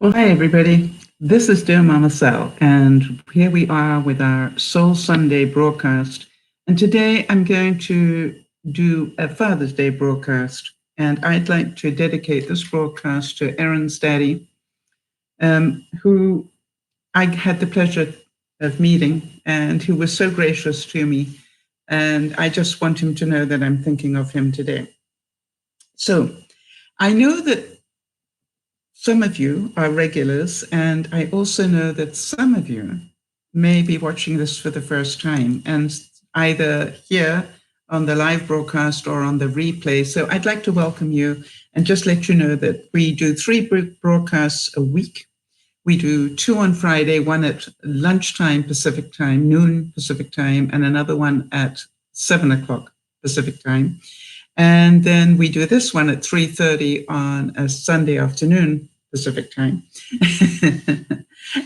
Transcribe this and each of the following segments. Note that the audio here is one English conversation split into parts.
Well, hi, everybody. This is DearMamaSal, and here we are with our Soul Sunday broadcast. And today I'm going to do a Father's Day broadcast, and I'd like to dedicate this broadcast to Erin's daddy, who I had the pleasure of meeting and who was so gracious to me. And I just want him to know that I'm thinking of him today. So I know that some of you are regulars, and I also know that some of you may be watching this for the first time, and either here on the live broadcast or on the replay. So I'd like to welcome you and just let you know that we do 3 broadcasts a week. We do 2 on Friday, one at lunchtime Pacific time, noon Pacific time, and another one at 7 o'clock Pacific time. And then we do this one at 3:30 on a Sunday afternoon Pacific time.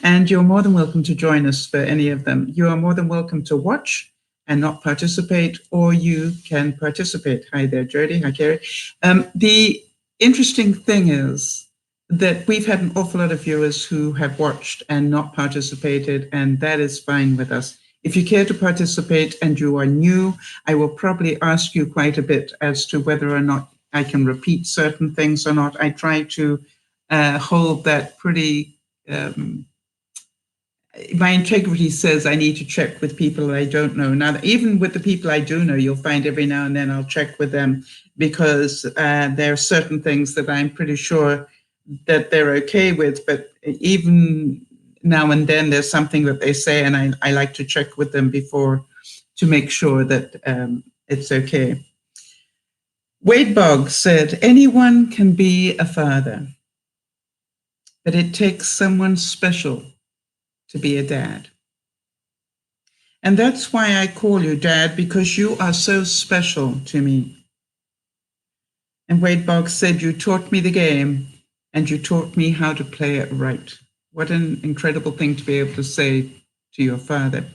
And you're more than welcome to join us for any of them. You are more than welcome to watch and not participate, or you can participate. Hi there, Jody. Hi, Carrie. The interesting thing is that we've had an awful lot of viewers who have watched and not participated, and that is fine with us. If you care to participate and you are new, I will probably ask you quite a bit as to whether or not I can repeat certain things or not. I try to hold that pretty, my integrity says I need to check with people I don't know. Now, even with the people I do know, you'll find every now and then I'll check with them because there are certain things that I'm pretty sure that they're okay with, but even now and then there's something that they say, and I like to check with them before to make sure that it's okay. Wade Boggs said, anyone can be a father, but it takes someone special to be a dad. And that's why I call you Dad, because you are so special to me. And Wade Boggs said, you taught me the game and you taught me how to play it right. What an incredible thing to be able to say to your father.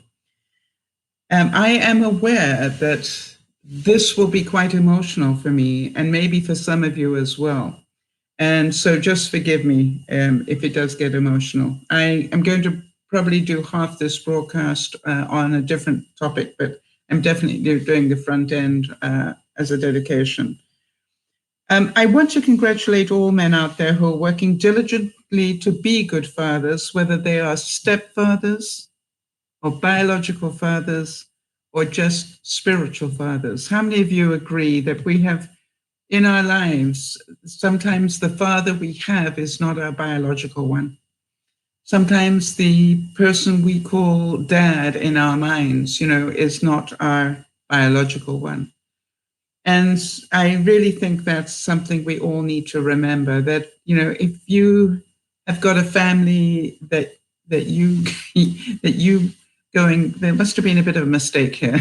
I am aware that this will be quite emotional for me and maybe for some of you as well. And so just forgive me if it does get emotional. I am going to probably do half this broadcast on a different topic, but I'm definitely doing the front end as a dedication. I want to congratulate all men out there who are working diligently to be good fathers, whether they are stepfathers or biological fathers or just spiritual fathers. How many of you agree that we have in our lives, sometimes the father we have is not our biological one? Sometimes the person we call dad in our minds, is not our biological one. And I really think that's something we all need to remember, that, if you have got a family that you that you going, there must have been a bit of a mistake here.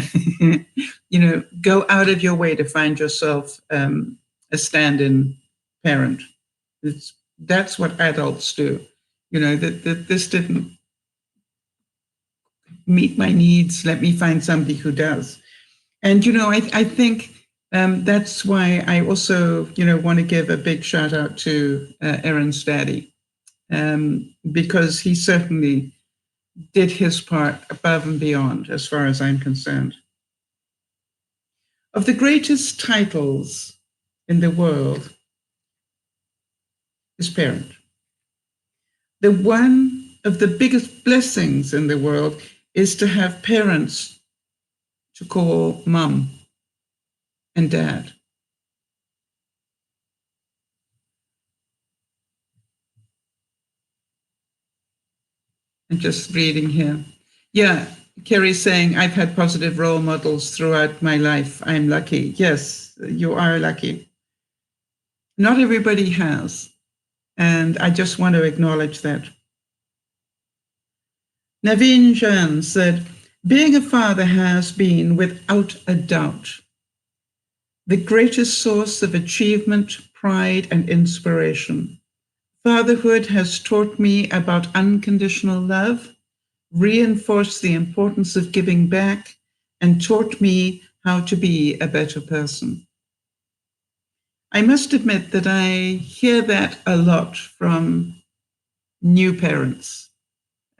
Go out of your way to find yourself a stand-in parent. That's what adults do. That this didn't meet my needs. Let me find somebody who does. And I think that's why I also, want to give a big shout out to Erin's daddy, because he certainly did his part above and beyond, as far as I'm concerned. Of the greatest titles in the world is parent. The one of the biggest blessings in the world is to have parents to call mom and dad. I'm just reading here. Yeah, Kerry's saying, I've had positive role models throughout my life. I'm lucky. Yes, you are lucky. Not everybody has. And I just want to acknowledge that. Naveen Jan said, being a father has been, without a doubt, the greatest source of achievement, pride, and inspiration. Fatherhood has taught me about unconditional love, reinforced the importance of giving back, and taught me how to be a better person. I must admit that I hear that a lot from new parents,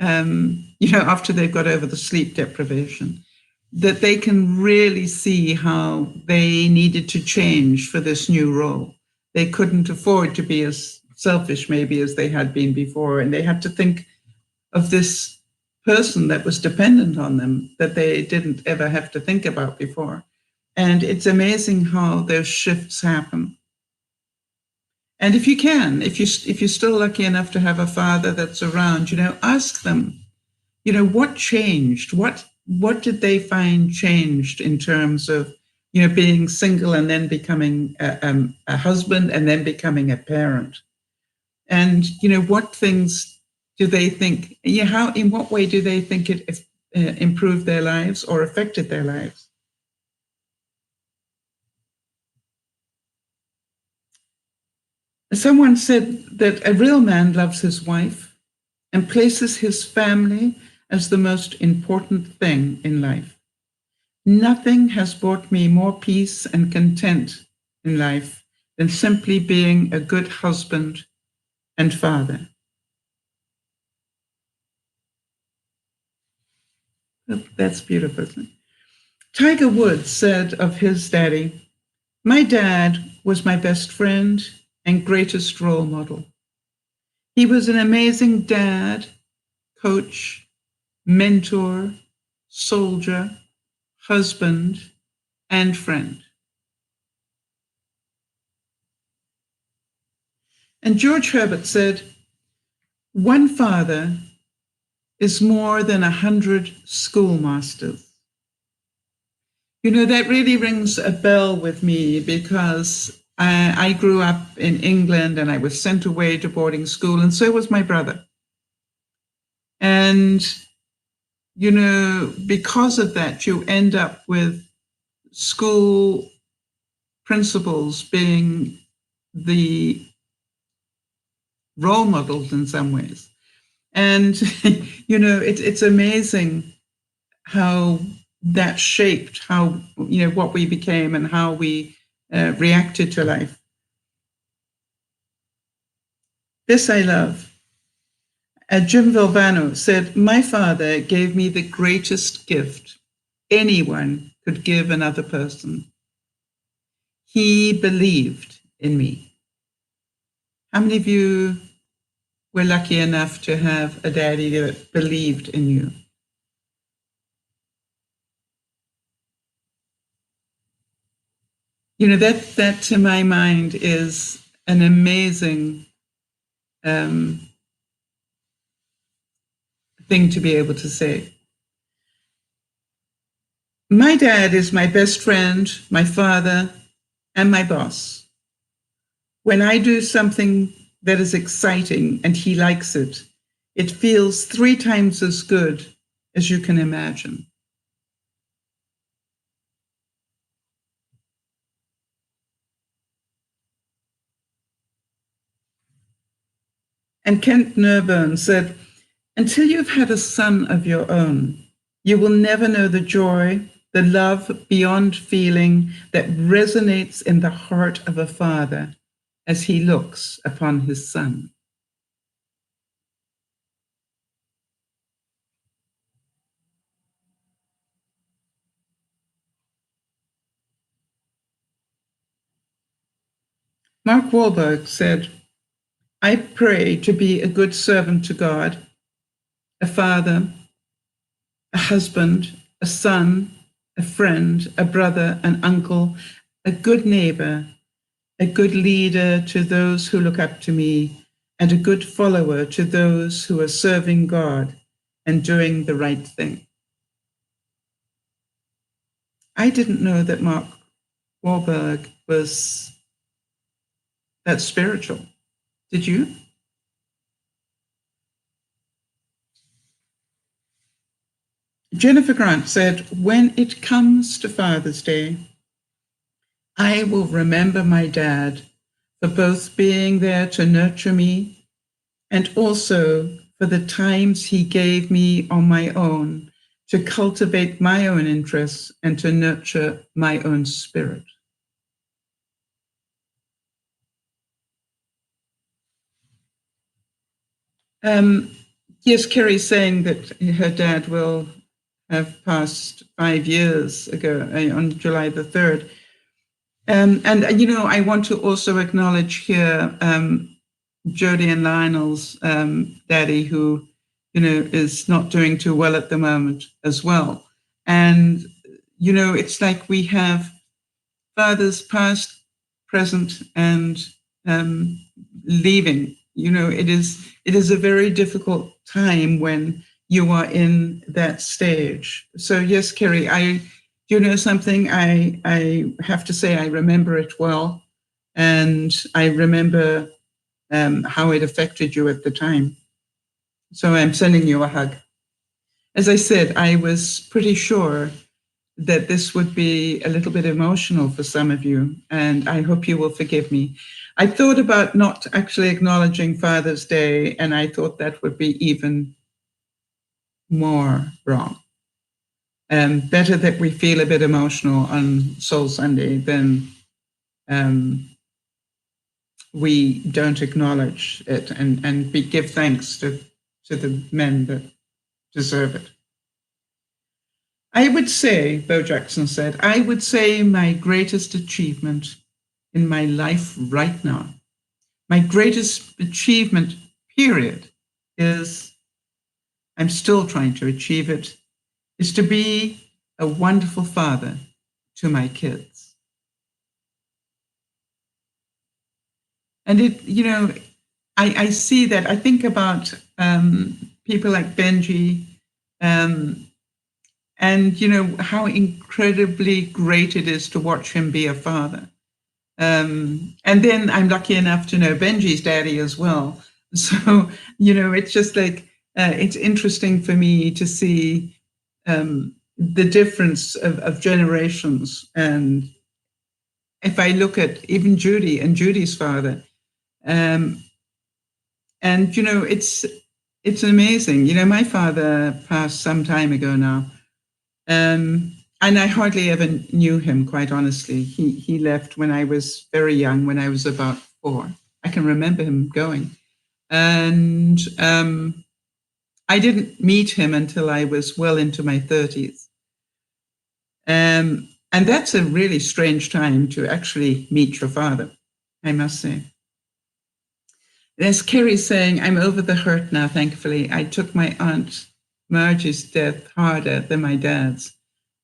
after they've got over the sleep deprivation, that they can really see how they needed to change for this new role. They couldn't afford to be as selfish maybe as they had been before, and they had to think of this person that was dependent on them that they didn't ever have to think about before. And it's amazing how those shifts happen. And if you're still lucky enough to have a father that's around, ask them, what changed? What did they find changed in terms of, being single and then becoming a husband and then becoming a parent? And, what things do they think, in what way do they think it improved their lives or affected their lives? Someone said that a real man loves his wife and places his family as the most important thing in life. Nothing has brought me more peace and content in life than simply being a good husband and father. That's beautiful. Tiger Woods said of his daddy, "My dad was my best friend and greatest role model. He was an amazing dad, coach, mentor, soldier, husband, and friend." And George Herbert said, "One father is more than 100 schoolmasters." That really rings a bell with me because I grew up in England and I was sent away to boarding school, and so was my brother. And, because of that, you end up with school principals being the role models in some ways. And, it's amazing how that shaped how, what we became and how we reacted to life. This I love. Jim Valvano said, "My father gave me the greatest gift anyone could give another person. He believed in me." How many of you were lucky enough to have a daddy that believed in you? That to my mind is an amazing thing to be able to say. My dad is my best friend, my father, and my boss. When I do something that is exciting and he likes it, it feels 3 times as good as you can imagine. And Kent Nurburn said, "Until you've had a son of your own, you will never know the joy, the love beyond feeling that resonates in the heart of a father as he looks upon his son." Mark Wahlberg said, "I pray to be a good servant to God, a father, a husband, a son, a friend, a brother, an uncle, a good neighbor, a good leader to those who look up to me, and a good follower to those who are serving God and doing the right thing." I didn't know that Mark Wahlberg was that spiritual. Did you? Jennifer Grant said, "When it comes to Father's Day, I will remember my dad for both being there to nurture me and also for the times he gave me on my own to cultivate my own interests and to nurture my own spirit." Yes, Kerry's saying that her dad will have passed 5 years ago on July the 3rd. And, I want to also acknowledge here Jodie and Lionel's daddy, who, is not doing too well at the moment as well. And, it's like we have fathers past, present, and leaving. It is a very difficult time when you are in that stage. So yes, Kerry, something? I have to say I remember it well, and I remember how it affected you at the time. So I'm sending you a hug. As I said, I was pretty sure that this would be a little bit emotional for some of you, and I hope you will forgive me. I thought about not actually acknowledging Father's Day, and I thought that would be even more wrong. Better that we feel a bit emotional on Soul Sunday than we don't acknowledge it and give thanks to the men that deserve it. I would say, Bo Jackson said, I would say my greatest achievement in my life right now, my greatest achievement, period, is, I'm still trying to achieve it, is to be a wonderful father to my kids. And I see that. I think about people like Benji, and how incredibly great it is to watch him be a father. And then I'm lucky enough to know Benji's daddy as well. So, it's just like, it's interesting for me to see the difference of generations. And if I look at even Judy and Judy's father, and it's amazing. My father passed some time ago now, and I hardly ever knew him, quite honestly. He left when I was very young, when I was about 4. I can remember him going, and I didn't meet him until I was well into my 30s. And that's a really strange time to actually meet your father, I must say. As Kerry's saying, I'm over the hurt now, thankfully. I took my Aunt Margie's death harder than my dad's.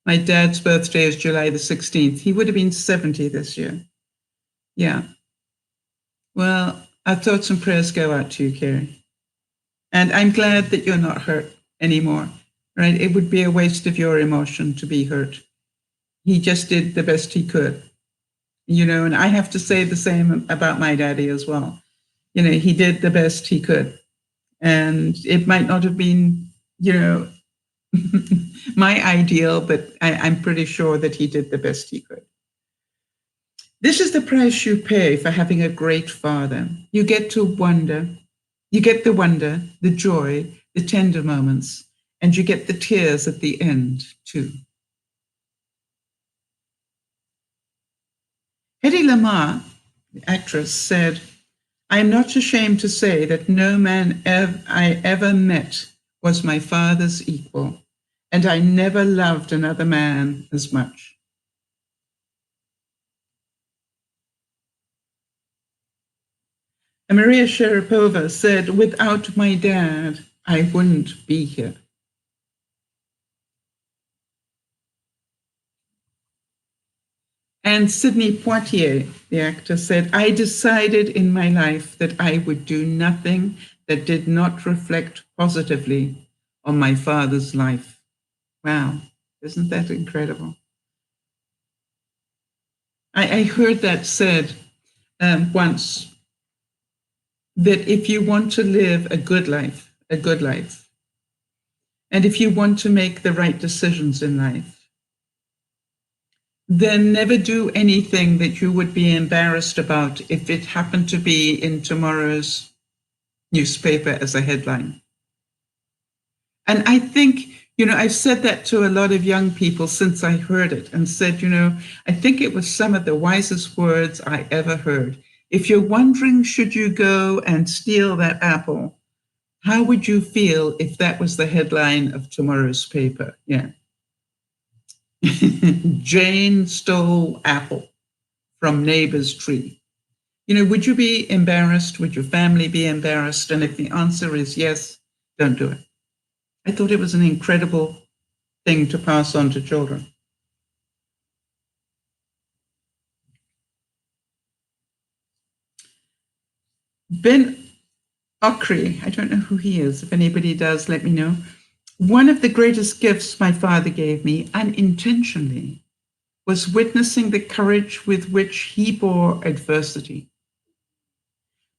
My dad's birthday is July the 16th. He would have been 70 this year. Yeah. Well, our thoughts and prayers go out to you, Kerry. And I'm glad that you're not hurt anymore, right? It would be a waste of your emotion to be hurt. He just did the best he could, and I have to say the same about my daddy as well. He did the best he could. And it might not have been, my ideal, but I'm pretty sure that he did the best he could. This is the price you pay for having a great father. You get to wonder. You get the wonder, the joy, the tender moments, and you get the tears at the end, too. Hedy Lamarr, the actress, said, I am not ashamed to say that no man I ever met was my father's equal, and I never loved another man as much. And Maria Sharapova said, without my dad, I wouldn't be here. And Sidney Poitier, the actor, said, I decided in my life that I would do nothing that did not reflect positively on my father's life. Wow, isn't that incredible? I heard that said once, that if you want to live a good life, and if you want to make the right decisions in life, then never do anything that you would be embarrassed about if it happened to be in tomorrow's newspaper as a headline. And I think, I've said that to a lot of young people since I heard it, and said, I think it was some of the wisest words I ever heard. If you're wondering, should you go and steal that apple, How would you feel if that was the headline of tomorrow's paper? Yeah. Jane stole apple from neighbor's tree. Would you be embarrassed? Would your family be embarrassed? And if the answer is yes, don't do it. I thought it was an incredible thing to pass on to children. Ben Okri, I don't know who he is. If anybody does, let me know. One of the greatest gifts my father gave me, unintentionally, was witnessing the courage with which he bore adversity.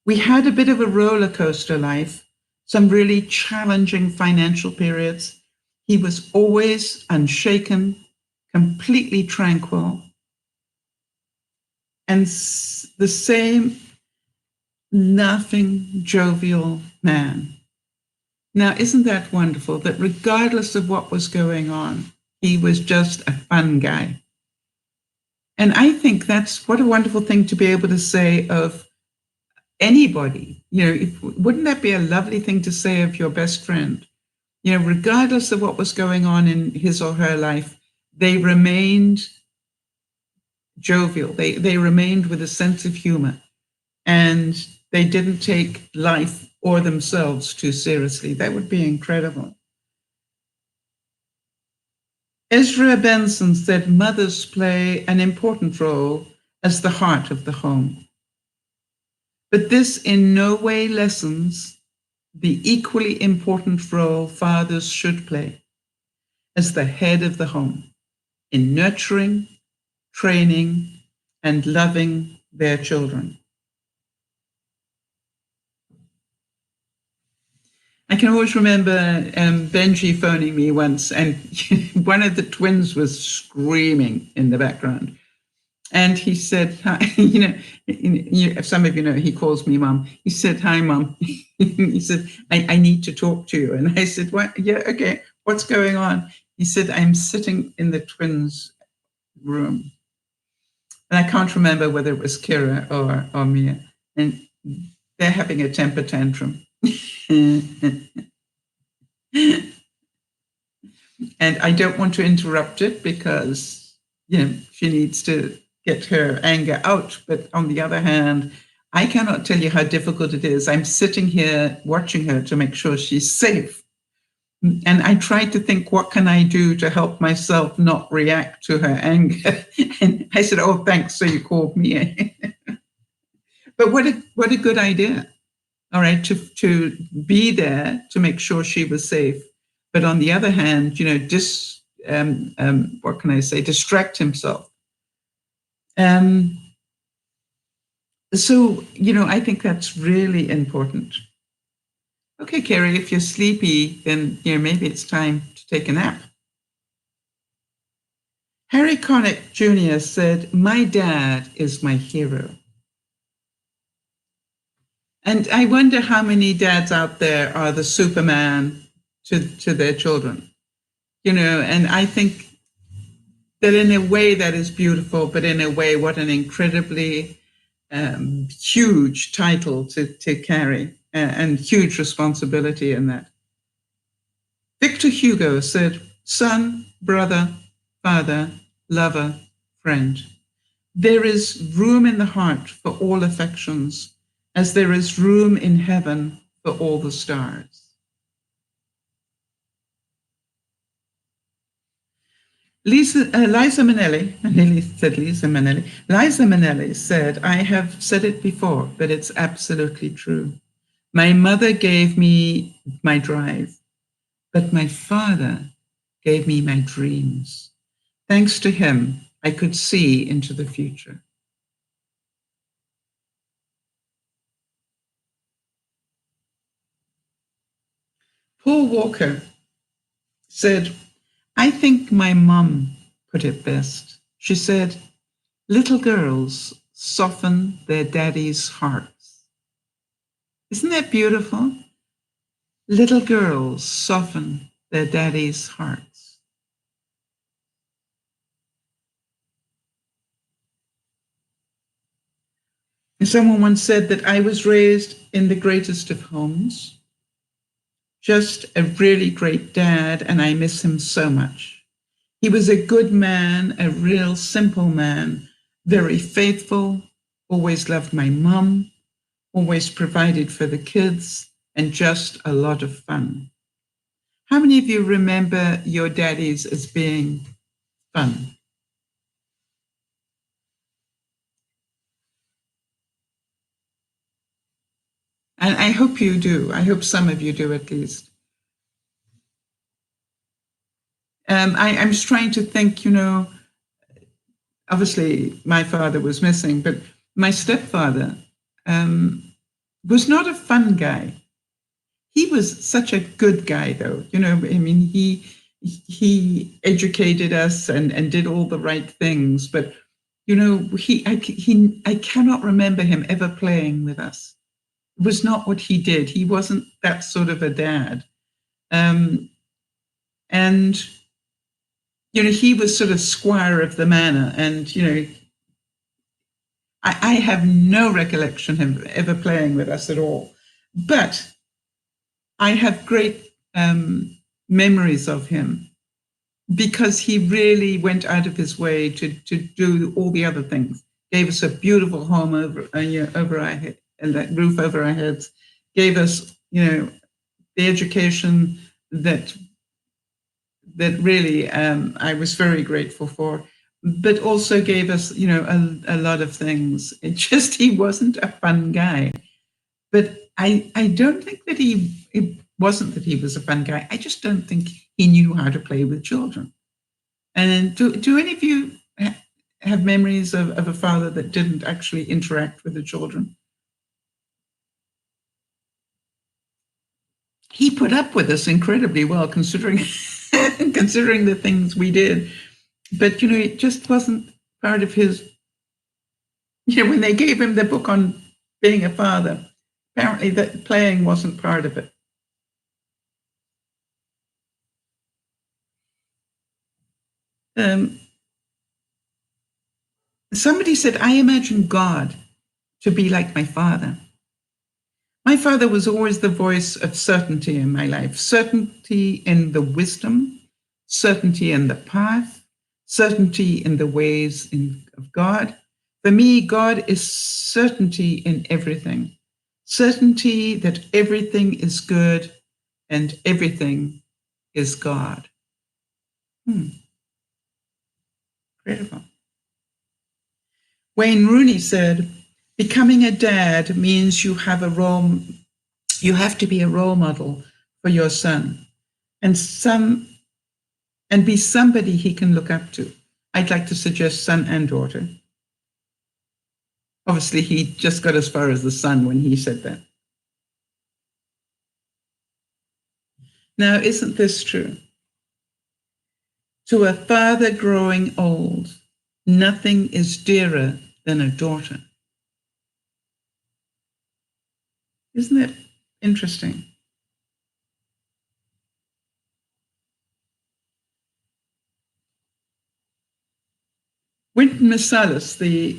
We had a bit of a roller coaster life, some really challenging financial periods. He was always unshaken, completely tranquil, and the same laughing, jovial man. Now, isn't that wonderful that regardless of what was going on, he was just a fun guy? And I think that's what a wonderful thing to be able to say of anybody. Wouldn't that be a lovely thing to say of your best friend? Regardless of what was going on in his or her life, they remained jovial. They remained with a sense of humor, and they didn't take life or themselves too seriously. That would be incredible. Ezra Benson said mothers play an important role as the heart of the home. But this in no way lessens the equally important role fathers should play as the head of the home in nurturing, training, and loving their children. I can always remember Benji phoning me once, and one of the twins was screaming in the background. And he said, hi, some of you know, he calls me Mom. He said, hi, Mom. He said, I need to talk to you. And I said, what? Yeah, okay. What's going on? He said, I'm sitting in the twins' room. And I can't remember whether it was Kira or Mia. And they're having a temper tantrum. And I don't want to interrupt it because, she needs to get her anger out. But on the other hand, I cannot tell you how difficult it is. I'm sitting here watching her to make sure she's safe. And I try to think, what can I do to help myself not react to her anger? And I said, oh, thanks. So you called me. But what a good idea. All right, to be there to make sure she was safe. But on the other hand, what can I say? Distract himself. So, I think that's really important. Okay, Carrie, if you're sleepy, then maybe it's time to take a nap. Harry Connick Jr. said, my dad is my hero. And I wonder how many dads out there are the Superman to their children, and I think that in a way that is beautiful, but in a way, what an incredibly huge title to carry and huge responsibility in that. Victor Hugo said, son, brother, father, lover, friend. There is room in the heart for all affections, as there is room in heaven for all the stars. Liza Minnelli, I nearly said Liza Minnelli. Liza Minnelli said, I have said it before, but it's absolutely true. My mother gave me my drive, but my father gave me my dreams. Thanks to him, I could see into the future. Paul Walker said, I think my mom put it best. She said, little girls soften their daddy's hearts. Isn't that beautiful? Little girls soften their daddy's hearts. And someone once said that I was raised in the greatest of homes, Just a really great dad, and I miss him so much. He was a good man, a real simple man, very faithful, always loved my mum, always provided for the kids, and just a lot of fun. How many of you remember your daddies as being fun? And I hope you do. I hope some of you do at least. I'm just trying to think, obviously my father was missing, but my stepfather was not a fun guy. He was such a good guy, though. He educated us and did all the right things, but I cannot remember him ever playing with us. It was not what he did. He wasn't that sort of a dad. And he was sort of squire of the manor, and I have no recollection of him ever playing with us at all. But I have great memories of him because he really went out of his way to do all the other things. Gave us a beautiful home over our head, and that roof over our heads. Gave us, the education that really I was very grateful for, but also gave us, a lot of things. He wasn't a fun guy. But I don't think that it wasn't that he was a fun guy. I just don't think he knew how to play with children. And do any of you have memories of a father that didn't actually interact with the children? He put up with us incredibly well, considering the things we did. But, it just wasn't part of his, when they gave him the book on being a father, apparently that playing wasn't part of it. Somebody said, I imagine God to be like my father. My father was always the voice of certainty in my life, certainty in the wisdom, certainty in the path, certainty in the ways of God. For me, God is certainty in everything, certainty that everything is good and everything is God. Incredible. Wayne Rooney said, becoming a dad means you have to be a role model for your son and be somebody he can look up to. I'd like to suggest son and daughter. Obviously, he just got as far as the son when he said that. Now, isn't this true? To a father growing old, nothing is dearer than a daughter. Isn't it interesting? Wynton Marsalis, the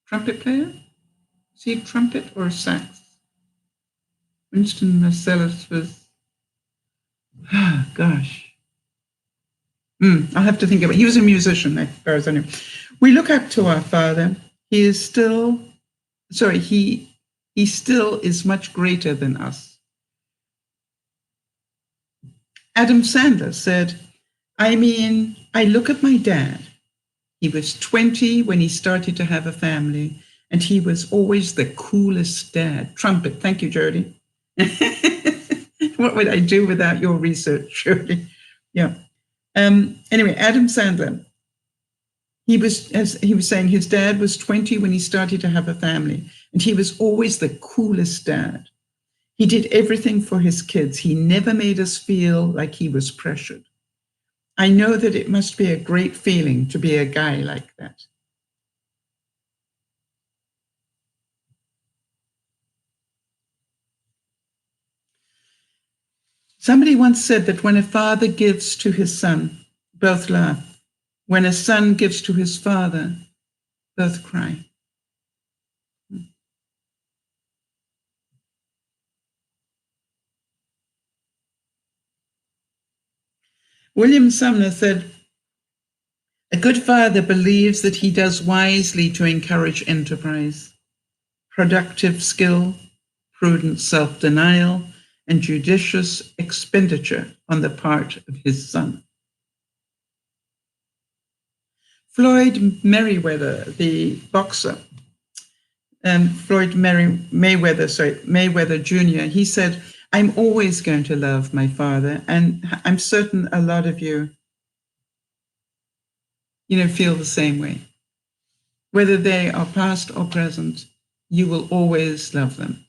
trumpet player, is he a trumpet or a sax? Winston Marsalis was, gosh. I'll have to think about it. He was a musician, as far as I know. We look up to our father. He still is much greater than us. Adam Sandler said, I look at my dad. He was 20 when he started to have a family, and he was always the coolest dad. Trumpet. Thank you, Jody. What would I do without your research, Jody? Yeah. Anyway, Adam Sandler, as he was saying, his dad was 20 when he started to have a family, and he was always the coolest dad. He did everything for his kids. He never made us feel like he was pressured. I know that it must be a great feeling to be a guy like that. Somebody once said that when a father gives to his son, both laugh. When a son gives to his father, both cry. William Sumner said, a good father believes that he does wisely to encourage enterprise, productive skill, prudent self-denial, and judicious expenditure on the part of his son. Floyd Merriweather, the boxer, Mayweather Jr., he said, I'm always going to love my father, and I'm certain a lot of you, feel the same way. Whether they are past or present, you will always love them.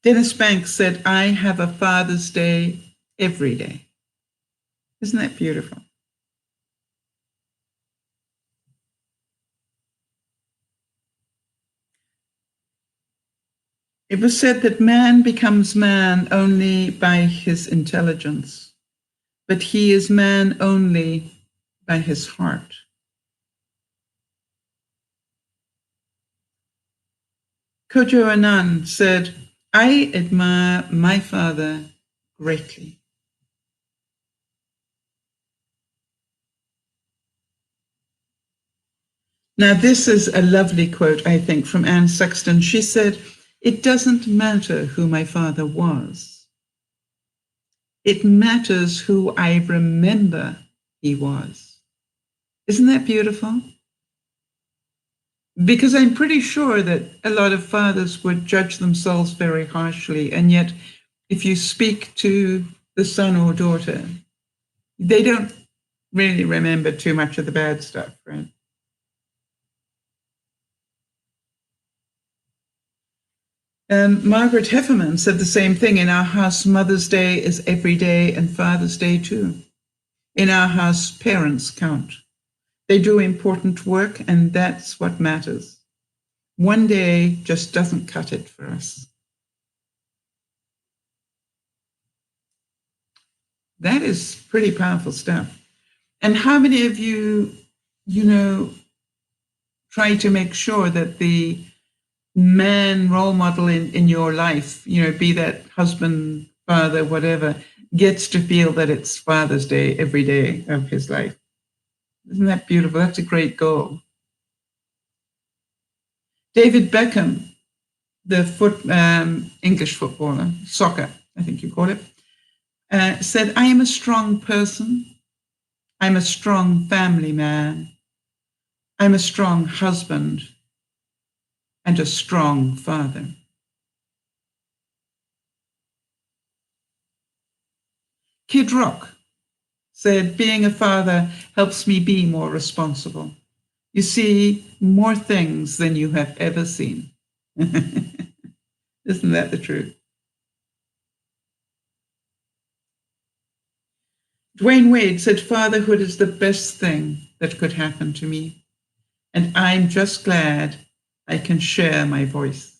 Dennis Banks said, I have a Father's Day every day. Isn't that beautiful? It was said that man becomes man only by his intelligence, but he is man only by his heart. Kojo Anand said, I admire my father greatly. Now, this is a lovely quote, I think, from Anne Sexton. She said, it doesn't matter who my father was. It matters who I remember he was. Isn't that beautiful? Because I'm pretty sure that a lot of fathers would judge themselves very harshly. And yet, if you speak to the son or daughter, they don't really remember too much of the bad stuff, right? Margaret Hefferman said the same thing. In our house, Mother's Day is every day and Father's Day too. In our house, parents count. They do important work, and that's what matters. One day just doesn't cut it for us. That is pretty powerful stuff. And how many of you, try to make sure that the man role model in your life, be that husband, father, whatever, gets to feel that it's Father's Day every day of his life? Isn't that beautiful? That's a great goal. David Beckham, the English footballer, soccer, I think you call it, said, I am a strong person. I'm a strong family man. I'm a strong husband and a strong father. Kid Rock said, being a father helps me be more responsible. You see more things than you have ever seen. Isn't that the truth? Dwayne Wade said, fatherhood is the best thing that could happen to me. And I'm just glad I can share my voice.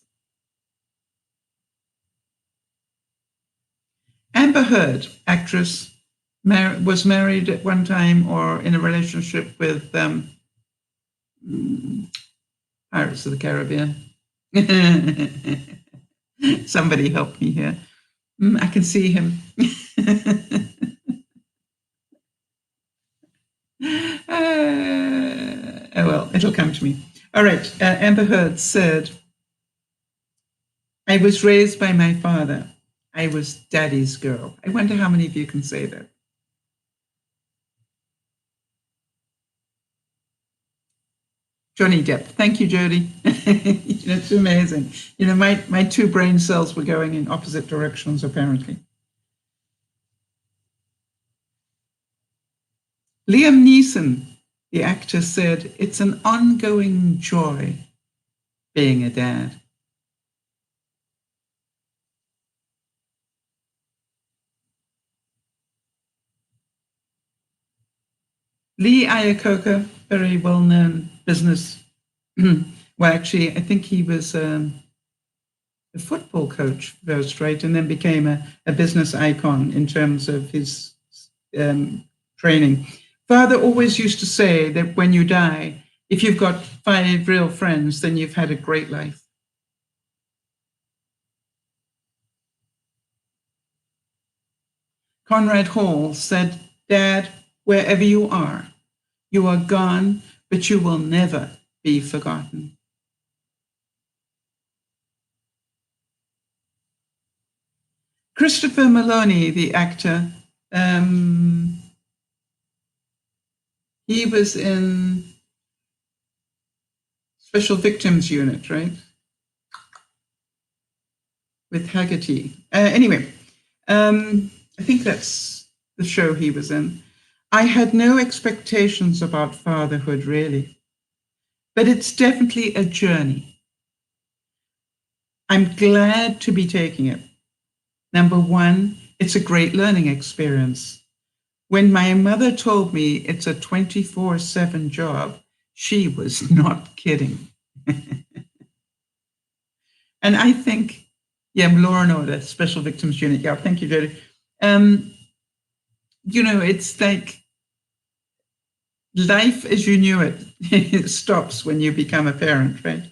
Amber Heard, actress, was married at one time or in a relationship with Pirates of the Caribbean. Somebody help me here. I can see him. Oh, well, it'll come to me. All right. Amber Heard said, I was raised by my father. I was daddy's girl. I wonder how many of you can say that. Johnny Depp. Thank you, Jody. It's amazing. My two brain cells were going in opposite directions, apparently. Liam Neeson, the actor, said, it's an ongoing joy being a dad. Lee Iacocca, very well-known business. Well, actually, I think he was a football coach first, right? And then became a business icon in terms of his training. Father always used to say that when you die, if you've got 5 real friends, then you've had a great life. Conrad Hall said, Dad, wherever you are gone, but you will never be forgotten. Christopher Maloney, the actor, he was in Special Victims Unit, right? With Haggerty. Anyway, I think that's the show he was in. I had no expectations about fatherhood, really, but it's definitely a journey. I'm glad to be taking it. Number one, it's a great learning experience. When my mother told me it's a 24/7 job, she was not kidding. And I think, Law and Order, Special Victims Unit. Yeah, thank you, Jody. It's like life as you knew it, it stops when you become a parent, right?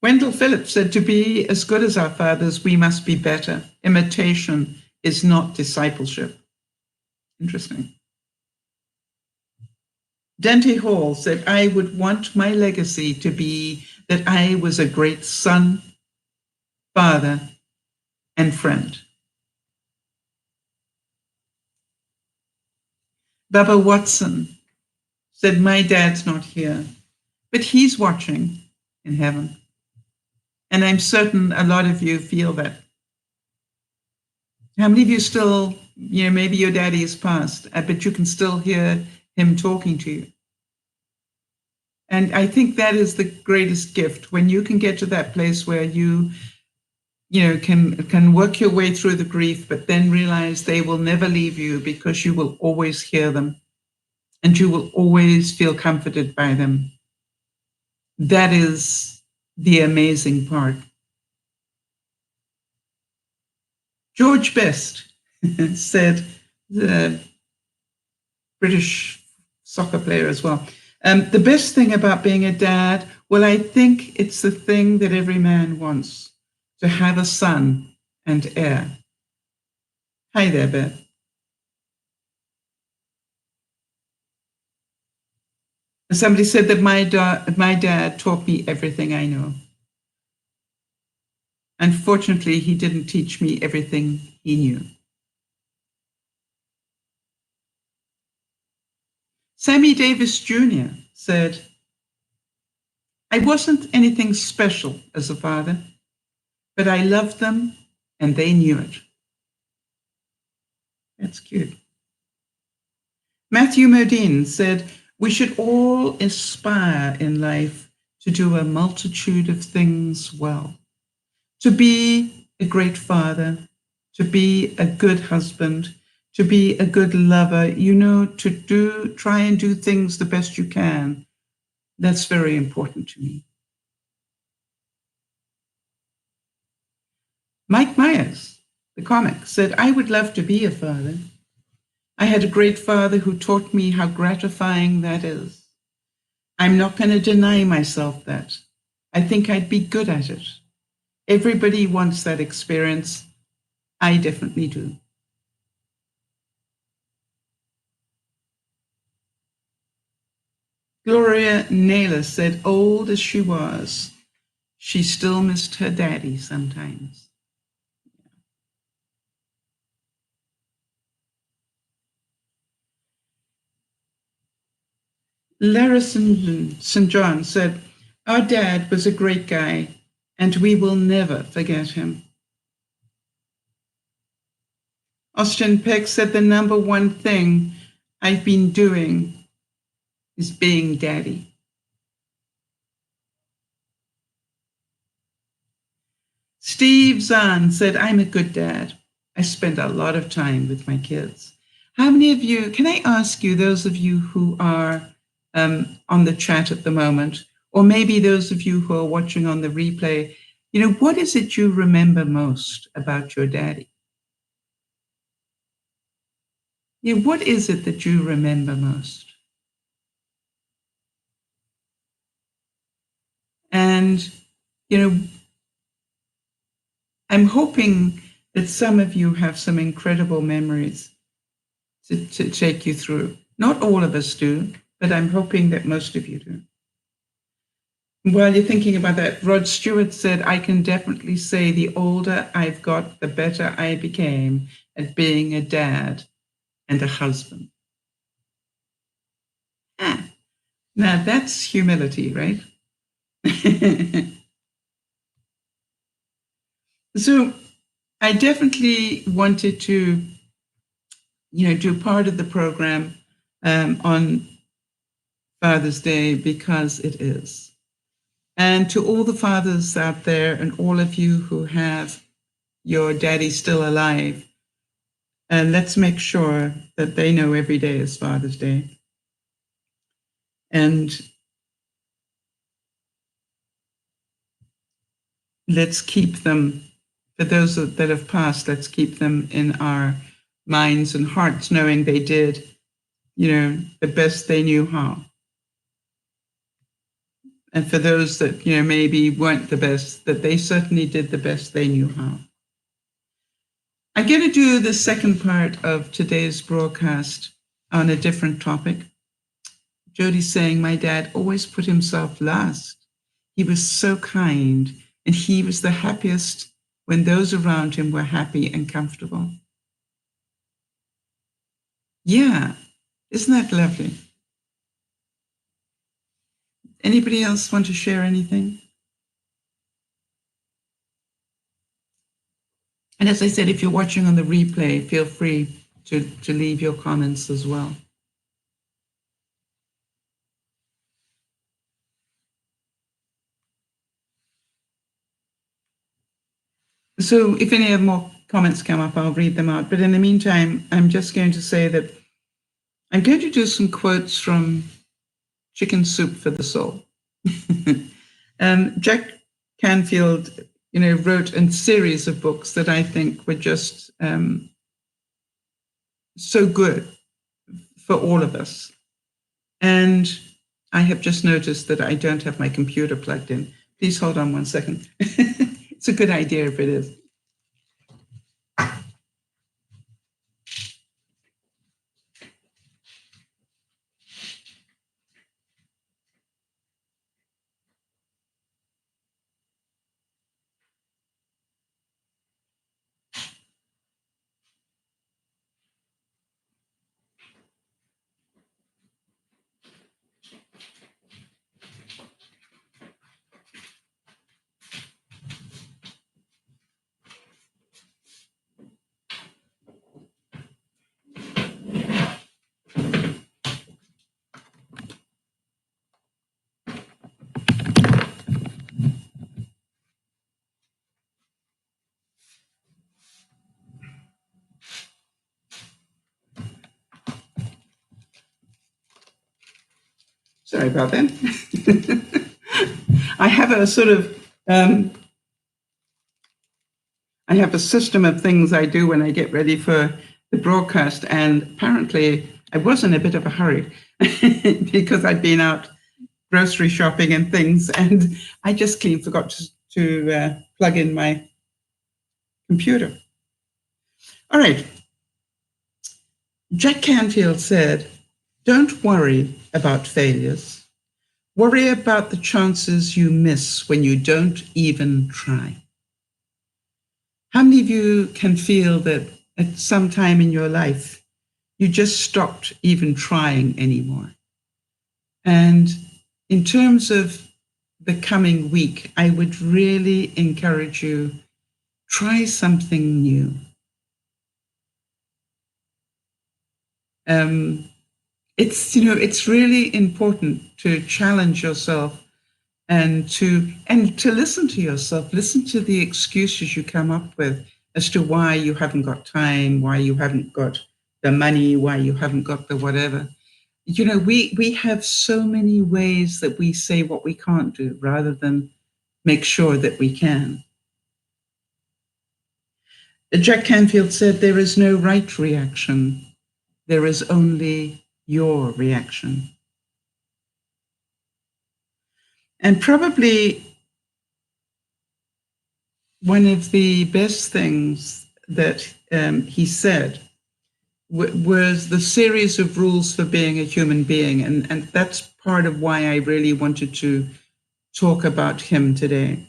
Wendell Phillips said, to be as good as our fathers, we must be better. Imitation is not discipleship. Interesting. Dante Hall said, I would want my legacy to be that I was a great son, father, and friend. Baba Watson said, my dad's not here, but he's watching in heaven. And I'm certain a lot of you feel that. How many of you still, maybe your daddy is passed, but you can still hear him talking to you? And I think that is the greatest gift, when you can get to that place where you can work your way through the grief, but then realize they will never leave you because you will always hear them and you will always feel comforted by them. That is the amazing part. George Best said, the British soccer player as well, the best thing about being a dad, well, I think it's the thing that every man wants, to have a son and heir. Hi there, Beth. Somebody said that my dad taught me everything I know. Unfortunately, he didn't teach me everything he knew. Sammy Davis Jr. said, I wasn't anything special as a father, but I loved them and they knew it. That's cute. Matthew Modine said, we should all aspire in life to do a multitude of things well, to be a great father, to be a good husband, to be a good lover, to try and do things the best you can. That's very important to me. Mike Myers, the comic, said, I would love to be a father. I had a great father who taught me how gratifying that is. I'm not going to deny myself that. I think I'd be good at it. Everybody wants that experience. I definitely do. Gloria Naylor said, old as she was, she still missed her daddy sometimes. Lara St. John said, our dad was a great guy and we will never forget him. Austin Peck said, the number one thing I've been doing is being daddy. Steve Zahn said, I'm a good dad. I spend a lot of time with my kids. How many of you, can I ask you, those of you who are on the chat at the moment, or maybe those of you who are watching on the replay, what is it you remember most about your daddy? What is it that you remember most? And you know, I'm hoping that some of you have some incredible memories to take you through. Not all of us do, but I'm hoping that most of you do. While you're thinking about that, Rod Stewart said, I can definitely say the older I've got, the better I became at being a dad and a husband. Now that's humility, right? So I definitely wanted to, do part of the program on Father's Day because it is. And to all the fathers out there and all of you who have your daddy still alive, let's make sure that they know every day is Father's Day. And let's keep them, for those that have passed, let's keep them in our minds and hearts, knowing they did, the best they knew how. And for those that, maybe weren't the best, that they certainly did the best they knew how. I'm going to do the second part of today's broadcast on a different topic. Jody's saying, my dad always put himself last. He was so kind, and he was the happiest when those around him were happy and comfortable. Yeah, isn't that lovely? Anybody else want to share anything? And as I said, if you're watching on the replay, feel free to leave your comments as well. So if any more comments come up, I'll read them out. But in the meantime, I'm just going to say that I'm going to do some quotes from Chicken Soup for the Soul. Jack Canfield, wrote a series of books that I think were just so good for all of us. And I have just noticed that I don't have my computer plugged in. Please hold on one second. It's a good idea if it is. Sorry about that. I have a sort of, I have a system of things I do when I get ready for the broadcast. And apparently I was in a bit of a hurry because I'd been out grocery shopping and things. And I just clean forgot to plug in my computer. All right. Jack Canfield said, don't worry about failures. Worry about the chances you miss when you don't even try. How many of you can feel that at some time in your life, you just stopped even trying anymore? And in terms of the coming week, I would really encourage you, try something new. It's really important to challenge yourself and to listen to yourself, listen to the excuses you come up with as to why you haven't got time, why you haven't got the money, why you haven't got the whatever. We have so many ways that we say what we can't do rather than make sure that we can. Jack Canfield said, there is no right reaction. There is only your reaction. And probably One of the best things that he said was the series of rules for being a human being. And that's part of why I really wanted to talk about him today.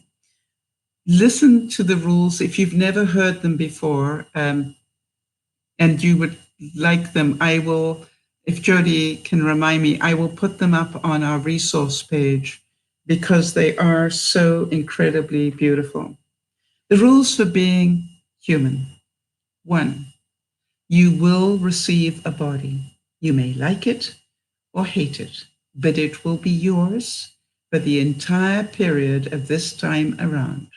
Listen to the rules if you've never heard them before, and you would like them. I will, if Jody can remind me, I will put them up on our resource page because they are so incredibly beautiful. The rules for being human. 1, you will receive a body. You may like it or hate it, but it will be yours for the entire period of this time around.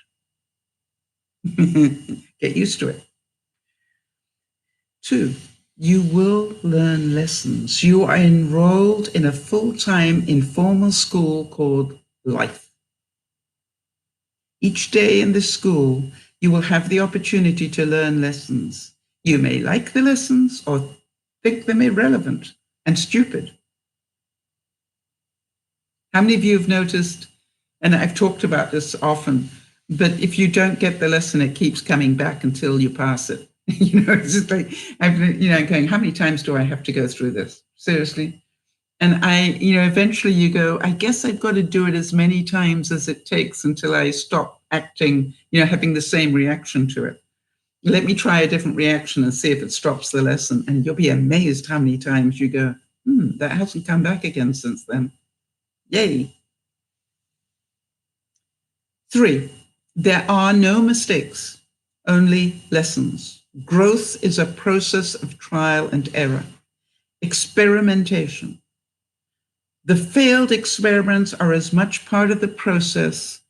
Get used to it. 2, you will learn lessons. You are enrolled in a full-time informal school called life. Each day in this school, you will have the opportunity to learn lessons. You may like the lessons or think them irrelevant and stupid. How many of you have noticed, and I've talked about this often, but if you don't get the lesson, it keeps coming back until you pass it. It's just like, going, how many times do I have to go through this? Seriously? And eventually you go, I guess I've got to do it as many times as it takes until I stop acting, having the same reaction to it. Let me try a different reaction and see if it stops the lesson. And you'll be amazed how many times you go, that hasn't come back again since then. Yay. 3, there are no mistakes, only lessons. Growth is a process of trial and error, experimentation. The failed experiments are as much part of the process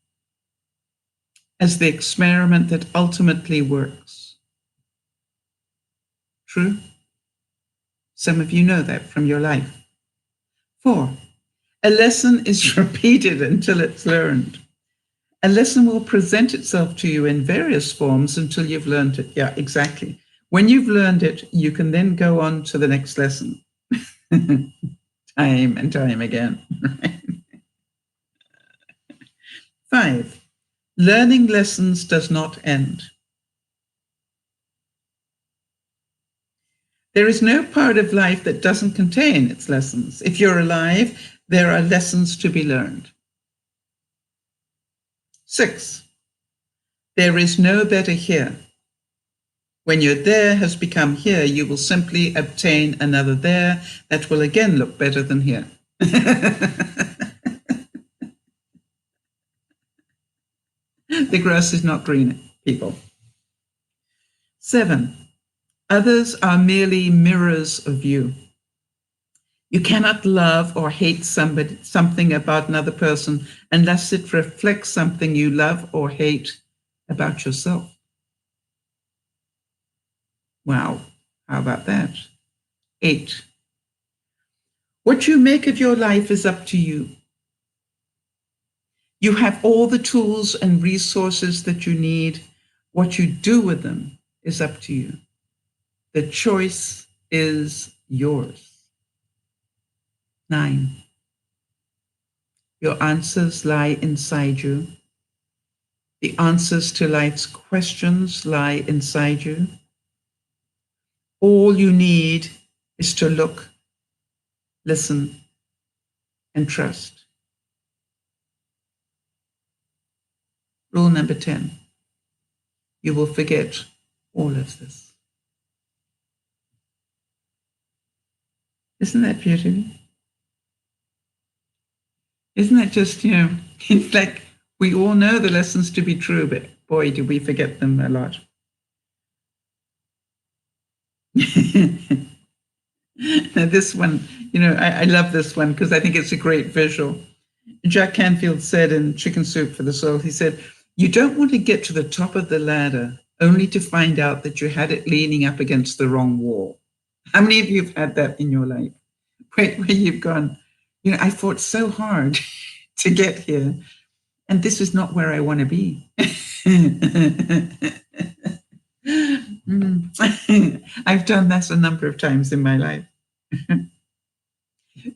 as the experiment that ultimately works. True? Some of you know that from your life. 4, a lesson is repeated until it's learned. A lesson will present itself to you in various forms until you've learned it. Yeah, exactly. When you've learned it, you can then go on to the next lesson. Time and time again. 5, learning lessons does not end. There is no part of life that doesn't contain its lessons. If you're alive, there are lessons to be learned. 6, there is no better here. When your there has become here, you will simply obtain another there that will again look better than here. The grass is not greener, people. 7, others are merely mirrors of you. You cannot love or hate something about another person unless it reflects something you love or hate about yourself. Wow, how about that? 8, what you make of your life is up to you. You have all the tools and resources that you need. What you do with them is up to you. The choice is yours. 9, your answers lie inside you. The answers to life's questions lie inside you. All you need is to look, listen, and trust. Rule number 10, you will forget all of this. Isn't that beautiful? Isn't that just, it's like we all know the lessons to be true, but boy, do we forget them a lot. Now this one, I love this one because I think it's a great visual. Jack Canfield said in Chicken Soup for the Soul, he said, you don't want to get to the top of the ladder only to find out that you had it leaning up against the wrong wall. How many of you have had that in your life? Where you've gone, I fought so hard to get here, and this is not where I want to be. I've done that a number of times in my life.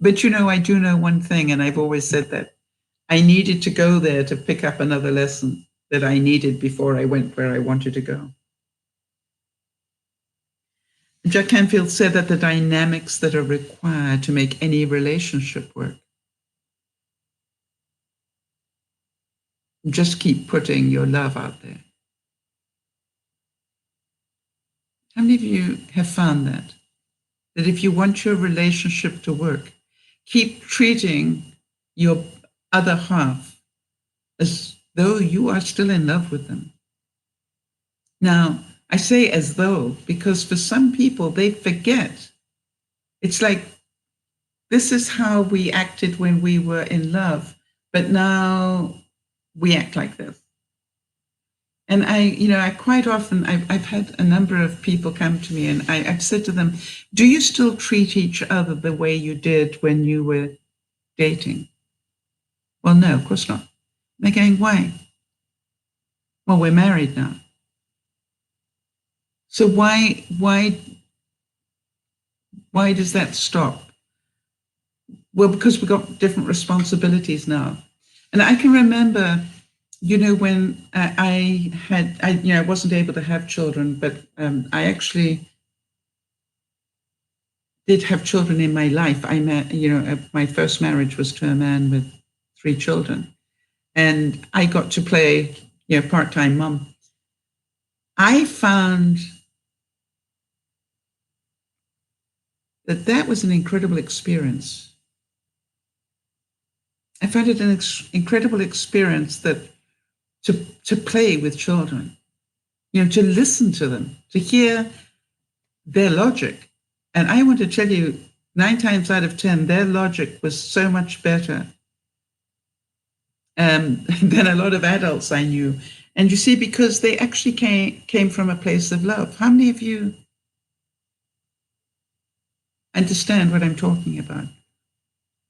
But I do know one thing, and I've always said that I needed to go there to pick up another lesson. that I needed before I went where I wanted to go. Jack Canfield said that the dynamics that are required to make any relationship work. Just keep putting your love out there. How many of you have found that? That if you want your relationship to work, keep treating your other half as though you are still in love with them. Now, I say as though, because for some people, they forget. It's like, this is how we acted when we were in love, but now we act like this. And I quite often, I've had a number of people come to me and I've said to them, do you still treat each other the way you did when you were dating? Well, no, of course not. They're going, why? Well, we're married now. So why does that stop? Well, because we've got different responsibilities now. And I can remember, when I wasn't able to have children, but I actually did have children in my life. I met, my first marriage was to a man with 3 children. And I got to play, part-time mom. I found that was an incredible experience. I found it an incredible experience that to play with children, to listen to them, to hear their logic. And I want to tell you, 9 times out of 10, their logic was so much better than a lot of adults I knew. And you see, because they actually came from a place of love. How many of you understand what I'm talking about?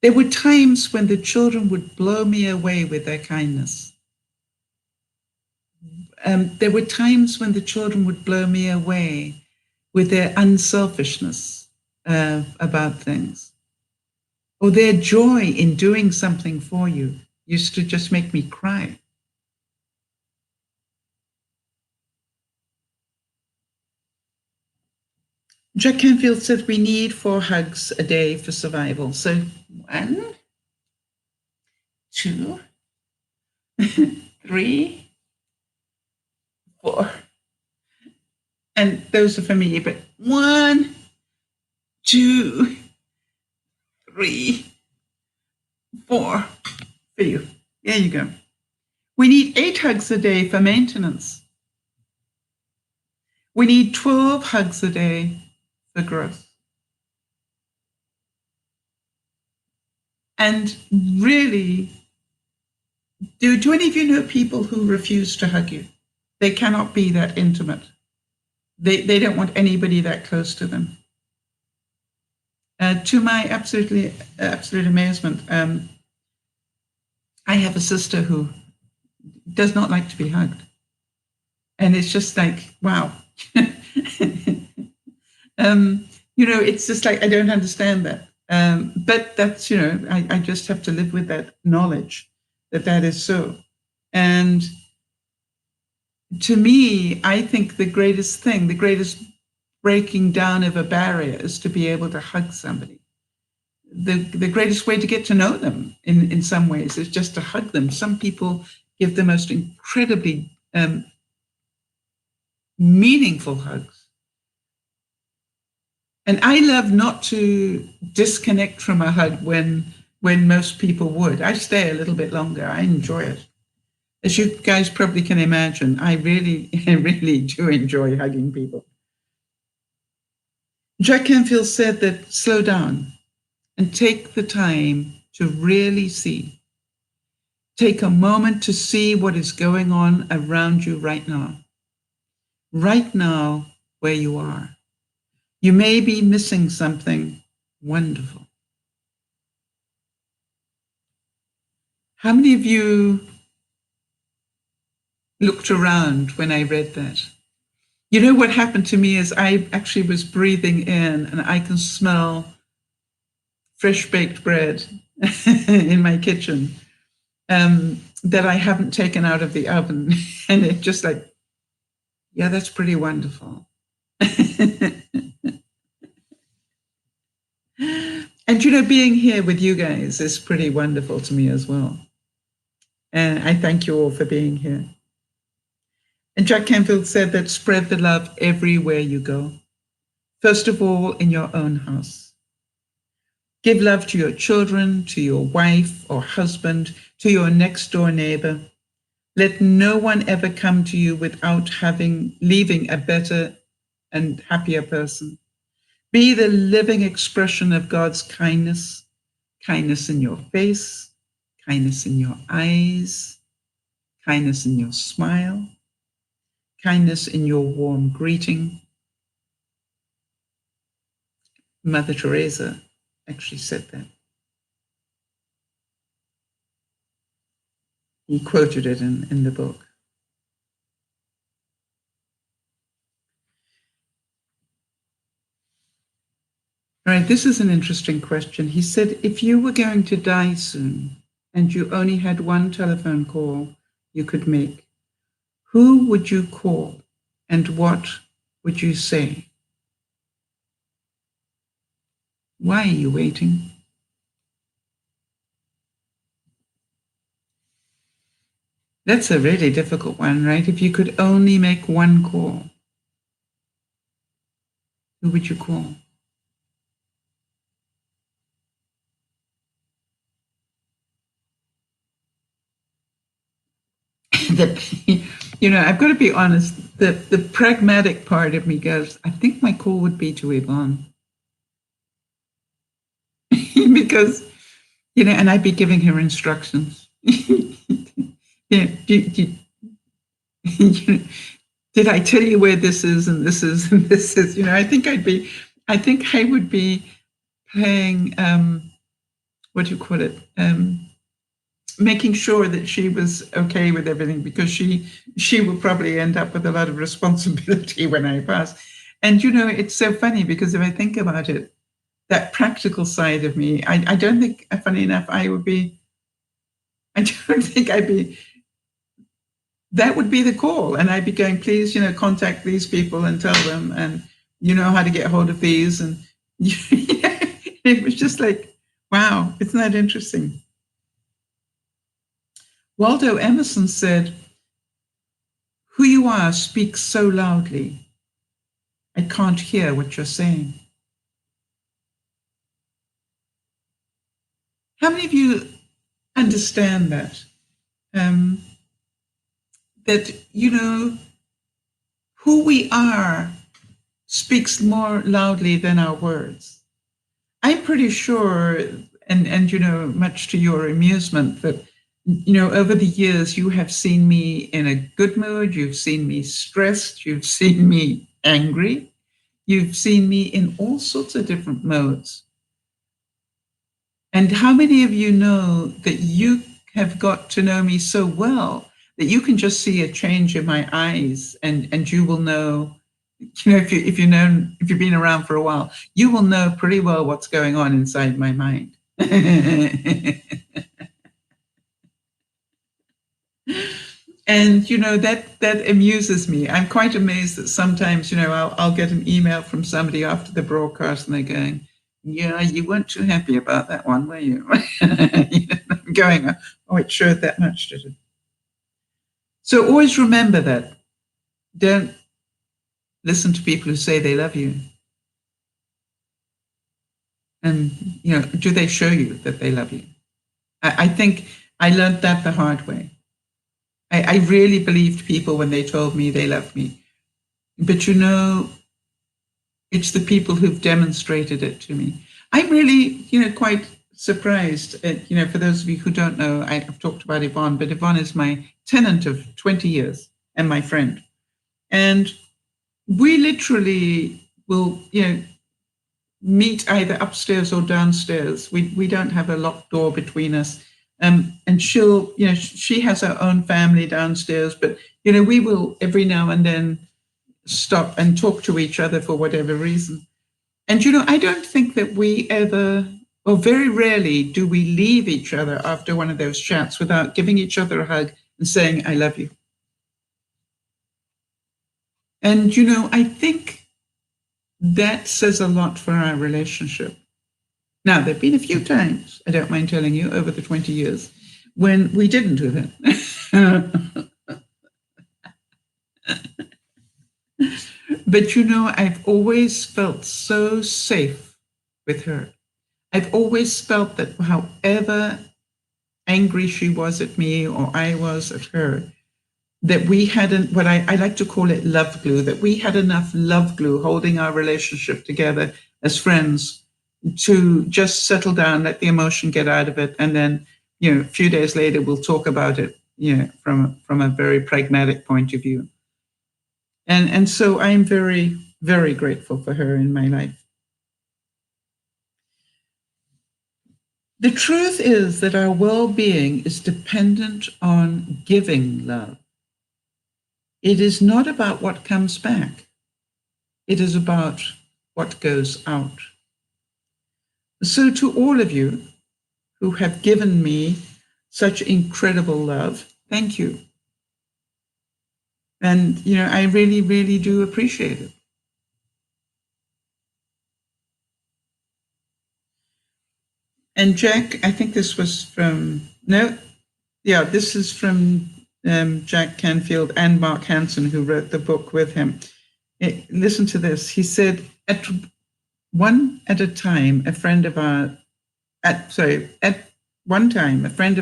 There were times when the children would blow me away with their kindness. There were times when the children would blow me away with their unselfishness about things. Or their joy in doing something for you used to just make me cry. Jack Canfield said we need 4 hugs a day for survival. So 1, 2, 3, 4. And those are for me, but 1, 2, 3, 4 for you. There you go. We need 8 hugs a day for maintenance. We need 12 hugs a day for growth. And really, do any of you know people who refuse to hug you? They cannot be that intimate. They don't want anybody that close to them. To my absolute amazement, I have a sister who does not like to be hugged. And it's just like, wow. It's just like, I don't understand that. But that's, I just have to live with that knowledge that is so. And to me, I think the greatest breaking down of a barrier is to be able to hug somebody. The greatest way to get to know them in some ways is just to hug them. Some people give the most incredibly meaningful hugs. And I love not to disconnect from a hug when most people would. I stay a little bit longer. I enjoy it. As you guys probably can imagine, I really, really do enjoy hugging people. Jack Canfield said that slow down and take the time to really see. Take a moment to see what is going on around you right now. Right now, where you are. You may be missing something wonderful. How many of you looked around when I read that? You know what happened to me is I actually was breathing in and I can smell fresh baked bread in my kitchen. that I haven't taken out of the oven. And it's just like, yeah, that's pretty wonderful. And, being here with you guys is pretty wonderful to me as well. And I thank you all for being here. And Jack Canfield said that spread the love everywhere you go. First of all, in your own house. Give love to your children, to your wife or husband, to your next door neighbor. Let no one ever come to you without leaving a better and happier person. Be the living expression of God's kindness, kindness in your face, kindness in your eyes, kindness in your smile, kindness in your warm greeting. Mother Teresa actually said that. He quoted it in the book. All right, this is an interesting question. He said, if you were going to die soon and you only had one telephone call you could make, who would you call and what would you say? Why are you waiting? That's a really difficult one, right? If you could only make one call, who would you call? I've got to be honest, the pragmatic part of me goes, I think my call would be to Yvonne. Because, and I'd be giving her instructions. Did I tell you where this is and this is and this is? I think I would be playing, what do you call it? Making sure that she was okay with everything, because she will probably end up with a lot of responsibility when I pass. And, it's so funny because if I think about it, that practical side of me, I don't think, funny enough, I don't think I'd be, that would be the call. And I'd be going, please, contact these people and tell them, and how to get hold of these. And it was just like, wow, isn't that interesting? Waldo Emerson said, who you are speaks so loudly, I can't hear what you're saying. How many of you understand that? That, who we are speaks more loudly than our words. I'm pretty sure, and much to your amusement, that over the years, you have seen me in a good mood, you've seen me stressed, you've seen me angry, you've seen me in all sorts of different modes. And how many of you know that you have got to know me so well that you can just see a change in my eyes, and you will know, if you've been around for a while, you will know pretty well what's going on inside my mind. And, that amuses me. I'm quite amazed that sometimes, I'll get an email from somebody after the broadcast and they're going, yeah, you weren't too happy about that one, were you? I'm going, oh, it showed that much, did it? So always remember that. Don't listen to people who say they love you. And, do they show you that they love you? I think I learned that the hard way. I really believed people when they told me they loved me. But, it's the people who've demonstrated it to me. I'm really, quite surprised. For those of you who don't know, I've talked about Yvonne, but Yvonne is my tenant of 20 years and my friend. And we literally will, meet either upstairs or downstairs. We don't have a locked door between us. And she'll, she has her own family downstairs, but, we will every now and then stop and talk to each other for whatever reason. And, I don't think that we ever Well, very rarely do we leave each other after one of those chats without giving each other a hug and saying, I love you. And, I think that says a lot for our relationship. Now, there have been a few times, I don't mind telling you, over the 20 years, when we didn't do that. But, I've always felt so safe with her. I've always felt that however angry she was at me or I was at her, that we had what I like to call it love glue, that we had enough love glue holding our relationship together as friends to just settle down, let the emotion get out of it. And then, a few days later, we'll talk about it, from a very pragmatic point of view. And so I'm very, very grateful for her in my life. The truth is that our well-being is dependent on giving love. It is not about what comes back. It is about what goes out. So to all of you who have given me such incredible love, thank you. And, I really, really do appreciate it. And Jack, I think this was this is from Jack Canfield and Mark Hansen, who wrote the book with him. Listen to this. He said, at one time, a friend of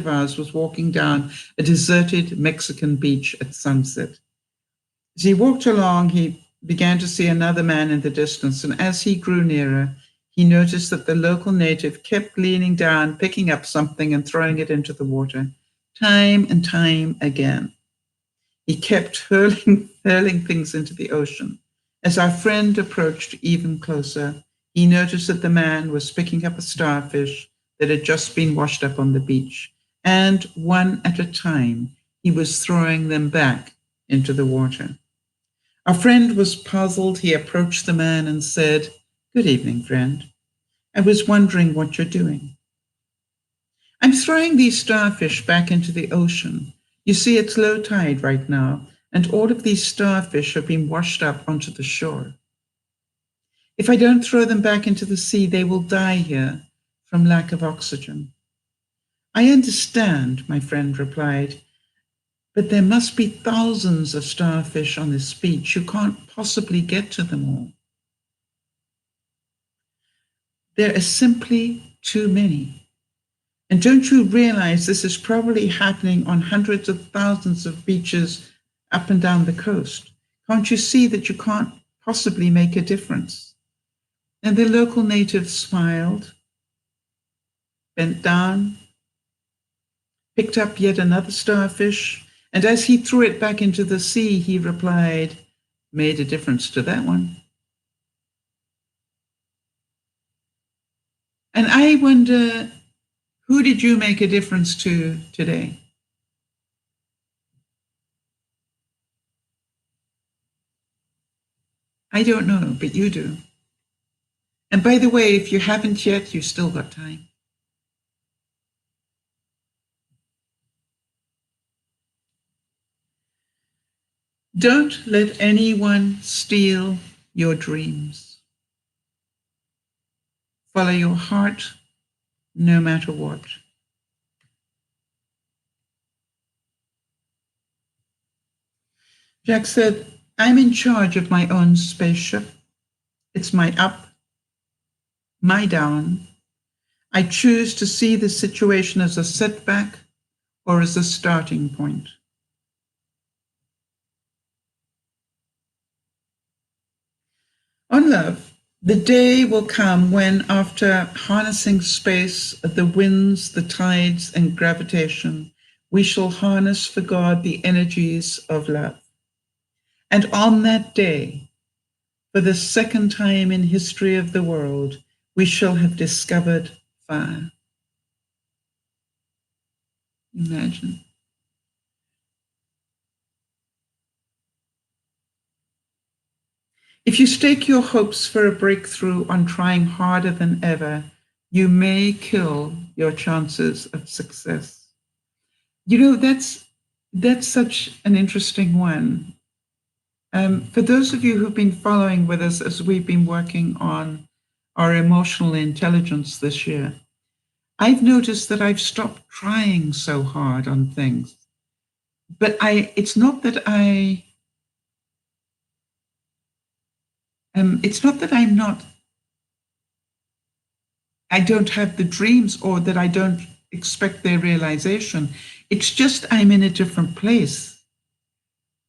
ours was walking down a deserted Mexican beach at sunset. As he walked along, he began to see another man in the distance, and as he grew nearer, he noticed that the local native kept leaning down, picking up something and throwing it into the water, time and time again. He kept hurling things into the ocean. As our friend approached even closer, he noticed that the man was picking up a starfish that had just been washed up on the beach, and one at a time, he was throwing them back into the water. Our friend was puzzled. He approached the man and said, "Good evening, friend. I was wondering what you're doing." "I'm throwing these starfish back into the ocean. You see, it's low tide right now, and all of these starfish have been washed up onto the shore. If I don't throw them back into the sea, they will die here from lack of oxygen." "I understand," my friend replied, "but there must be thousands of starfish on this beach. You can't possibly get to them all." "There are simply too many. And don't you realize this is probably happening on hundreds of thousands of beaches up and down the coast? Can't you see that you can't possibly make a difference?" And the local native smiled, bent down, picked up yet another starfish, and as he threw it back into the sea, he replied, "Made a difference to that one." And I wonder, who did you make a difference to today? I don't know, but you do. And by the way, if you haven't yet, you've still got time. Don't let anyone steal your dreams. Follow your heart no matter what. Jack said, "I'm in charge of my own spaceship. It's my up, my down. I choose to see the situation as a setback or as a starting point." On love, the day will come when, after harnessing space, the winds, the tides, and gravitation, we shall harness for God the energies of love. And on that day, for the second time in history of the world, we shall have discovered fire. Imagine. If you stake your hopes for a breakthrough on trying harder than ever, you may kill your chances of success. You know, that's such an interesting one. For those of you who've been following with us as we've been working on our emotional intelligence this year, I've noticed that I've stopped trying so hard on things. But it's not that I don't have the dreams or that I don't expect their realization. It's just I'm in a different place.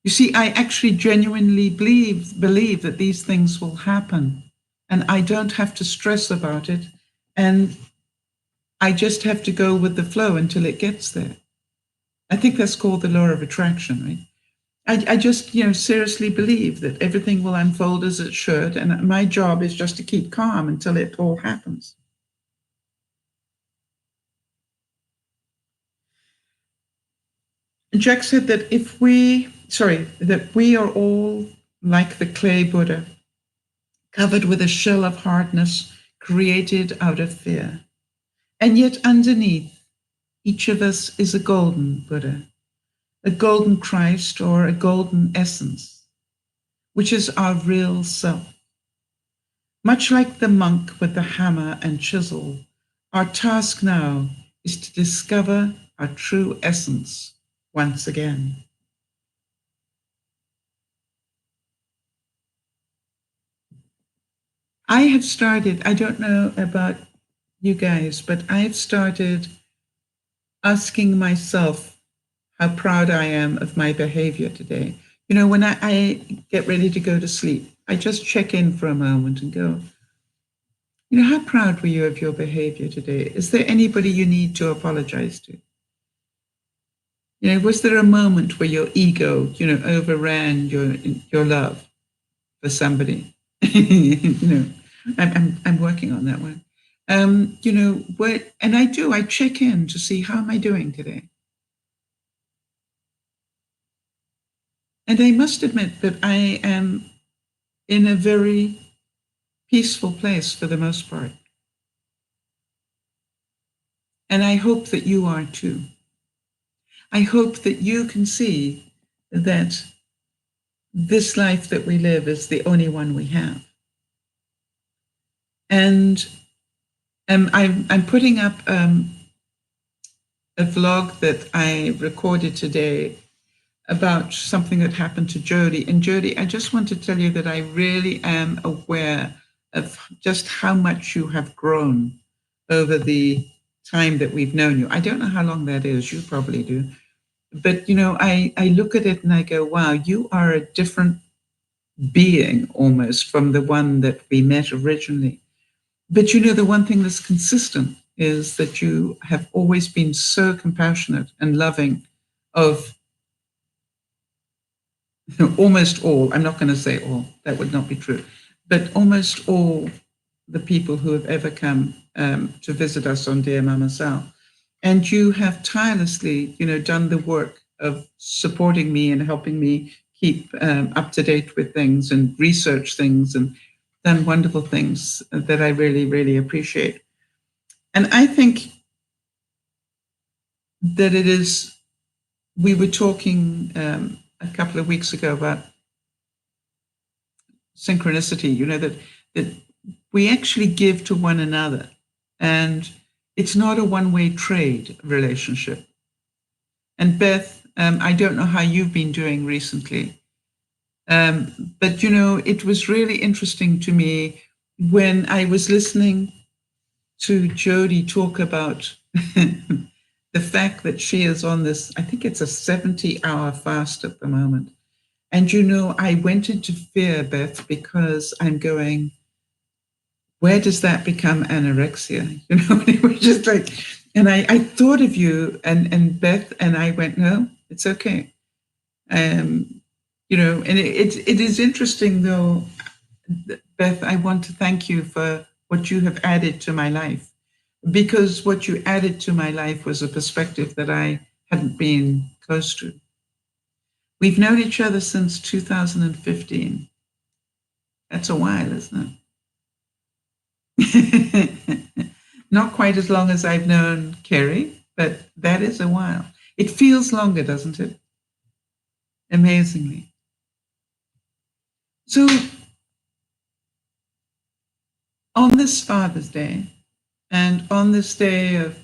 You see, I actually genuinely believe that these things will happen, and I don't have to stress about it, and I just have to go with the flow until it gets there. I think that's called the law of attraction, right? I just, seriously believe that everything will unfold as it should, and my job is just to keep calm until it all happens. Jack said that that we are all like the clay Buddha, covered with a shell of hardness created out of fear. And yet underneath, each of us is a golden Buddha, a golden Christ, or a golden essence, which is our real self. Much like the monk with the hammer and chisel, our task now is to discover our true essence once again. I have started, I don't know about you guys, but I've started asking myself how proud I am of my behavior today. When I get ready to go to sleep, I just check in for a moment and go, how proud were you of your behavior today? Is there anybody you need to apologize to? Was there a moment where your ego, overran your love for somebody? I'm working on that one. And I check in to see how am I doing today. And I must admit that I am in a very peaceful place for the most part. And I hope that you are too. I hope that you can see that this life that we live is the only one we have. And I'm putting up a vlog that I recorded today about something that happened to Jody. And Jody, I just want to tell you that I really am aware of just how much you have grown over the time that we've known you. I don't know how long that is. You probably do. But, I look at it and I go, wow, you are a different being almost from the one that we met originally. But, the one thing that's consistent is that you have always been so compassionate and loving of almost all, I'm not going to say all, that would not be true, but almost all the people who have ever come to visit us on DearMamaSal. And you have tirelessly, done the work of supporting me and helping me keep up to date with things and research things and done wonderful things that I really, really appreciate. And I think that we were talking a couple of weeks ago about synchronicity, that we actually give to one another. And it's not a one-way trade relationship. And Beth, I don't know how you've been doing recently, but, it was really interesting to me when I was listening to Jody talk about the fact that she is on this, I think it's a 70-hour fast at the moment. And, I went into fear, Beth, because I'm going, where does that become anorexia? And it was just like, and I thought of you and Beth, and I went, no, it's okay. And it is interesting though, Beth, I want to thank you for what you have added to my life, because what you added to my life was a perspective that I hadn't been close to. We've known each other since 2015. That's a while, isn't it? Not quite as long as I've known Kerry, but that is a while. It feels longer, doesn't it? Amazingly. So on this Father's Day, and on this day of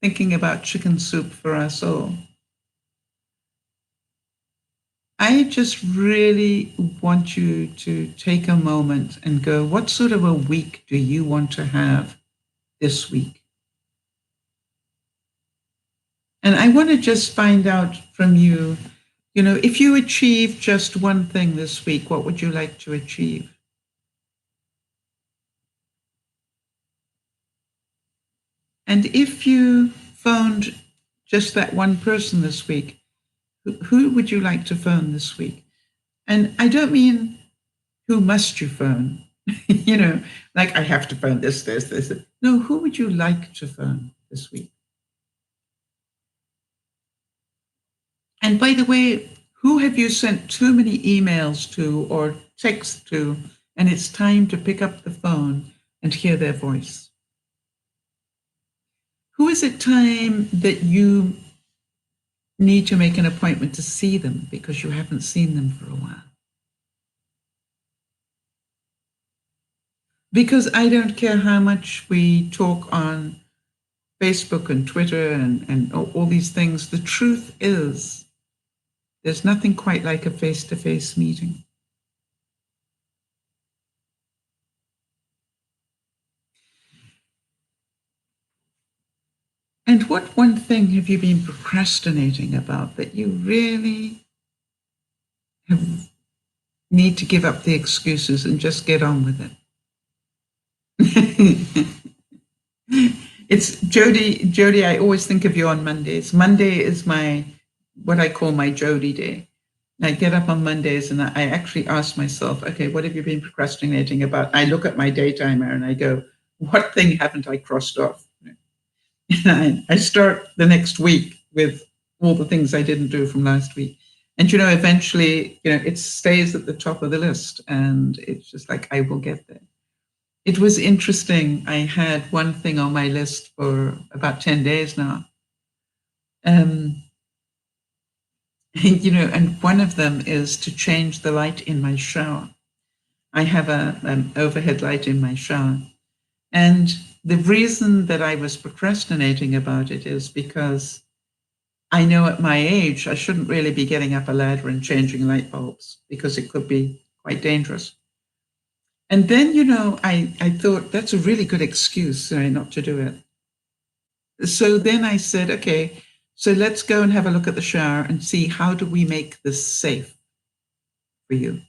thinking about chicken soup for us all, I just really want you to take a moment and go, what sort of a week do you want to have this week? And I want to just find out from you, if you achieve just one thing this week, what would you like to achieve? And if you phoned just that one person this week, who would you like to phone this week? And I don't mean who must you phone, like I have to phone this. No, who would you like to phone this week? And by the way, who have you sent too many emails to or texts to, and it's time to pick up the phone and hear their voice? Who is it time that you need to make an appointment to see them because you haven't seen them for a while? Because I don't care how much we talk on Facebook and Twitter and all these things, the truth is there's nothing quite like a face-to-face meeting. And what one thing have you been procrastinating about that you really need to give up the excuses and just get on with it? It's Jody, I always think of you on Mondays. Monday is what I call my Jody day. I get up on Mondays and I actually ask myself, okay, what have you been procrastinating about? I look at my day timer and I go, what thing haven't I crossed off? And I start the next week with all the things I didn't do from last week. And, eventually, it stays at the top of the list. And it's just like, I will get there. It was interesting. I had one thing on my list for about 10 days now. And one of them is to change the light in my shower. I have an overhead light in my shower. And the reason that I was procrastinating about it is because I know at my age, I shouldn't really be getting up a ladder and changing light bulbs because it could be quite dangerous. And then, I thought that's a really good excuse not to do it. So then I said, okay, so let's go and have a look at the shower and see how do we make this safe for you.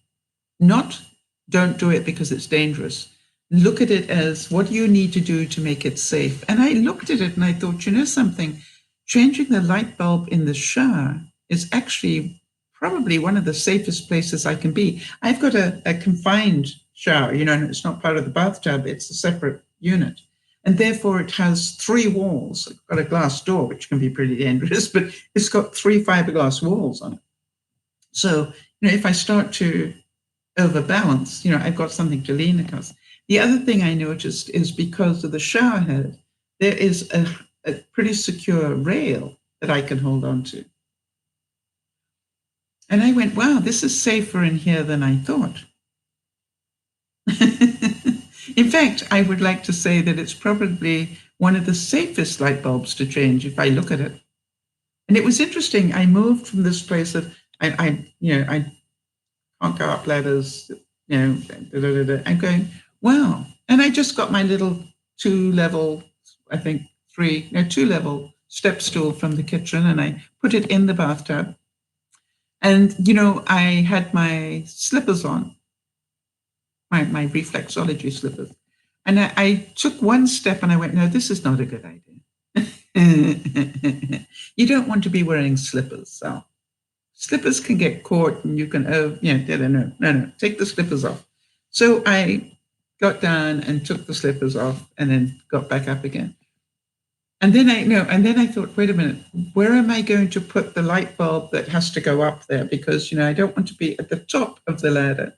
Not don't do it because it's dangerous. Look at it as what do you need to do to make it safe. And I looked at it and I thought, something, changing the light bulb in the shower is actually probably one of the safest places I can be. I've got a confined shower, and it's not part of the bathtub, it's a separate unit. And therefore it has 3 walls. It's got a glass door, which can be pretty dangerous, but it's got 3 fiberglass walls on it. So, if I start to overbalance, I've got something to lean across. The other thing I noticed is because of the shower head, there is a pretty secure rail that I can hold on to. And I went, wow, this is safer in here than I thought. In fact, I would like to say that it's probably one of the safest light bulbs to change if I look at it. And it was interesting. I moved from this place of, I can't go up ladders, I'm going, wow. And I just got my little 2-level step stool from the kitchen and I put it in the bathtub. And, I had my slippers on, my reflexology slippers. And I took one step and I went, no, this is not a good idea. You don't want to be wearing slippers. So slippers can get caught and you can, no, take the slippers off. So I got down and took the slippers off and then got back up again. And then I thought, wait a minute, where am I going to put the light bulb that has to go up there? Because, I don't want to be at the top of the ladder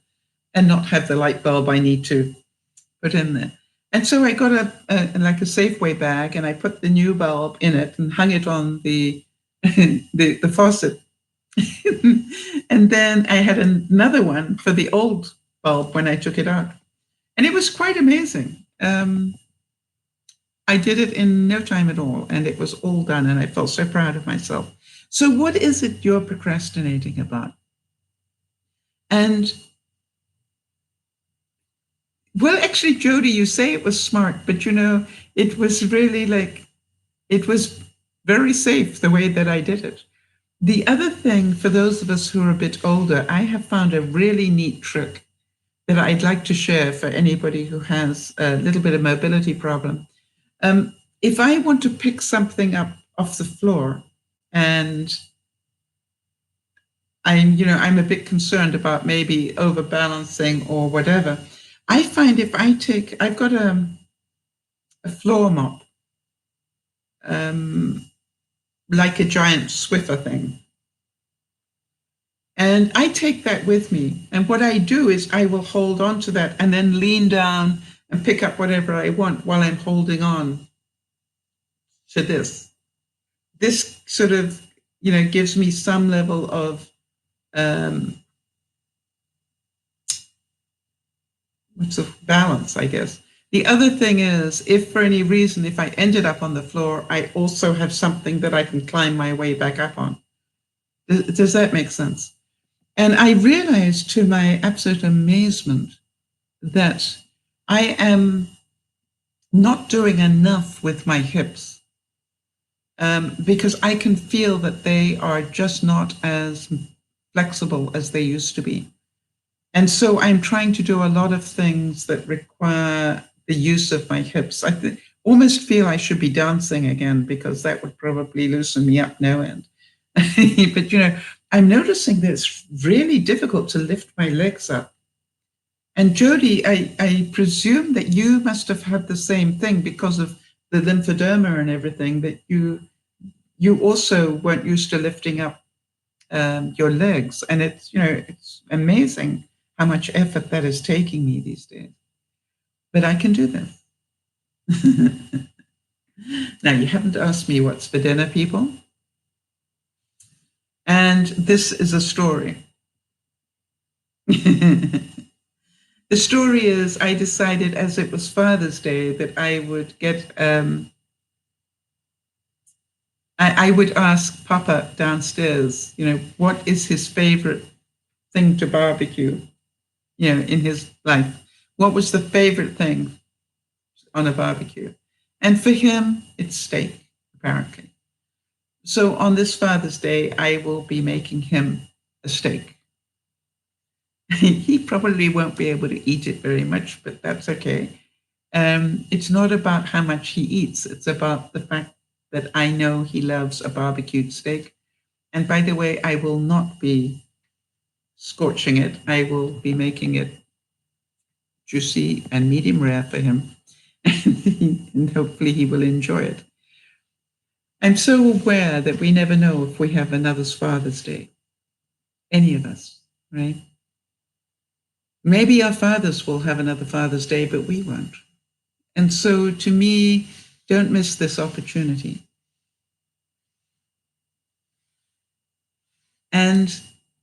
and not have the light bulb I need to put in there. And so I got like a Safeway bag, and I put the new bulb in it and hung it on the the faucet. And then I had another one for the old bulb when I took it out. And it was quite amazing. I did it in no time at all, and it was all done, and I felt so proud of myself. So what is it you're procrastinating about? And well, actually, Jody, you say it was smart, but it was really like, it was very safe the way that I did it. The other thing, for those of us who are a bit older, I have found a really neat trick that I'd like to share for anybody who has a little bit of mobility problem. If I want to pick something up off the floor, and I'm a bit concerned about maybe overbalancing or whatever, I find if I've got a floor mop, like a giant Swiffer thing. And I take that with me. And what I do is I will hold on to that and then lean down and pick up whatever I want while I'm holding on to this. This sort of, gives me some level of balance, I guess. The other thing is, if for any reason, if I ended up on the floor, I also have something that I can climb my way back up on. Does that make sense? And I realized, to my absolute amazement, that I am not doing enough with my hips, because I can feel that they are just not as flexible as they used to be. And so I'm trying to do a lot of things that require the use of my hips. I almost feel I should be dancing again, because that would probably loosen me up no end. But, I'm noticing that it's really difficult to lift my legs up. And Jody, I presume that you must have had the same thing because of the lymphoderma and everything, that you also weren't used to lifting up your legs. And it's amazing how much effort that is taking me these days. But I can do this. Now, you haven't asked me what's for dinner, people. And this is a story. The story is, I decided, as it was Father's Day, that I would get, I would ask Papa downstairs, what is his favorite thing to barbecue, in his life? What was the favorite thing on a barbecue? And for him, it's steak, apparently. So on this Father's Day, I will be making him a steak. He probably won't be able to eat it very much, but that's okay. It's not about how much he eats. It's about the fact that I know he loves a barbecued steak. And by the way, I will not be scorching it. I will be making it juicy and medium rare for him. And hopefully he will enjoy it. I'm so aware that we never know if we have another Father's Day. Any of us, right? Maybe our fathers will have another Father's Day, but we won't. And so, to me, don't miss this opportunity. And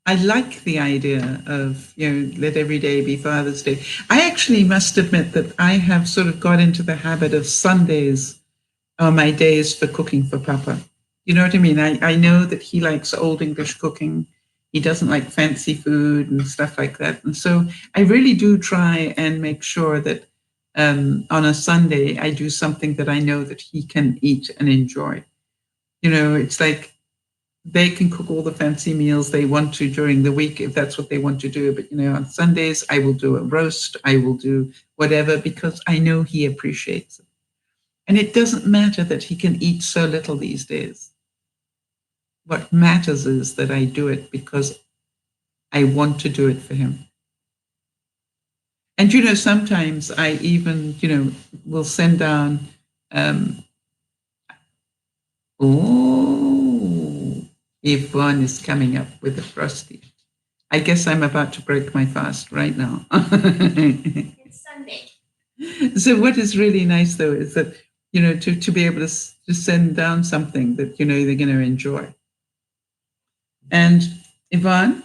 I like the idea of, let every day be Father's Day. I actually must admit that I have sort of got into the habit of Sundays are my days for cooking for Papa. You know what I mean? I know that he likes old English cooking. He doesn't like fancy food and stuff like that. And so I really do try and make sure that on a Sunday, I do something that I know that he can eat and enjoy. It's like they can cook all the fancy meals they want to during the week if that's what they want to do. But, on Sundays, I will do a roast. I will do whatever, because I know he appreciates it. And it doesn't matter that he can eat so little these days. What matters is that I do it because I want to do it for him. And, sometimes I even, will send down, Yvonne is coming up with a frosty. I guess I'm about to break my fast right now. It's Sunday. So what is really nice though is that, you know, to be able to send down something that, you know, they're going to enjoy. And Yvonne,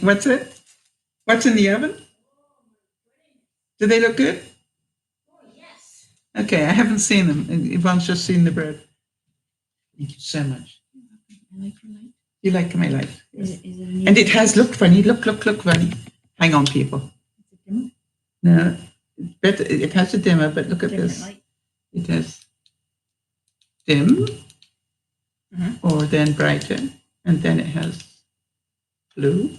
what's it? What's in the oven? Do they look good? Okay, I haven't seen them. Yvonne's just seen the bread. Thank you so much. I like your light. You like my light? Is it And it has looked funny. Look funny. Hang on, people. Is it dimmer? No, it has a dimmer, but look at Different this. light. It has dim, or then brighter, and then it has blue,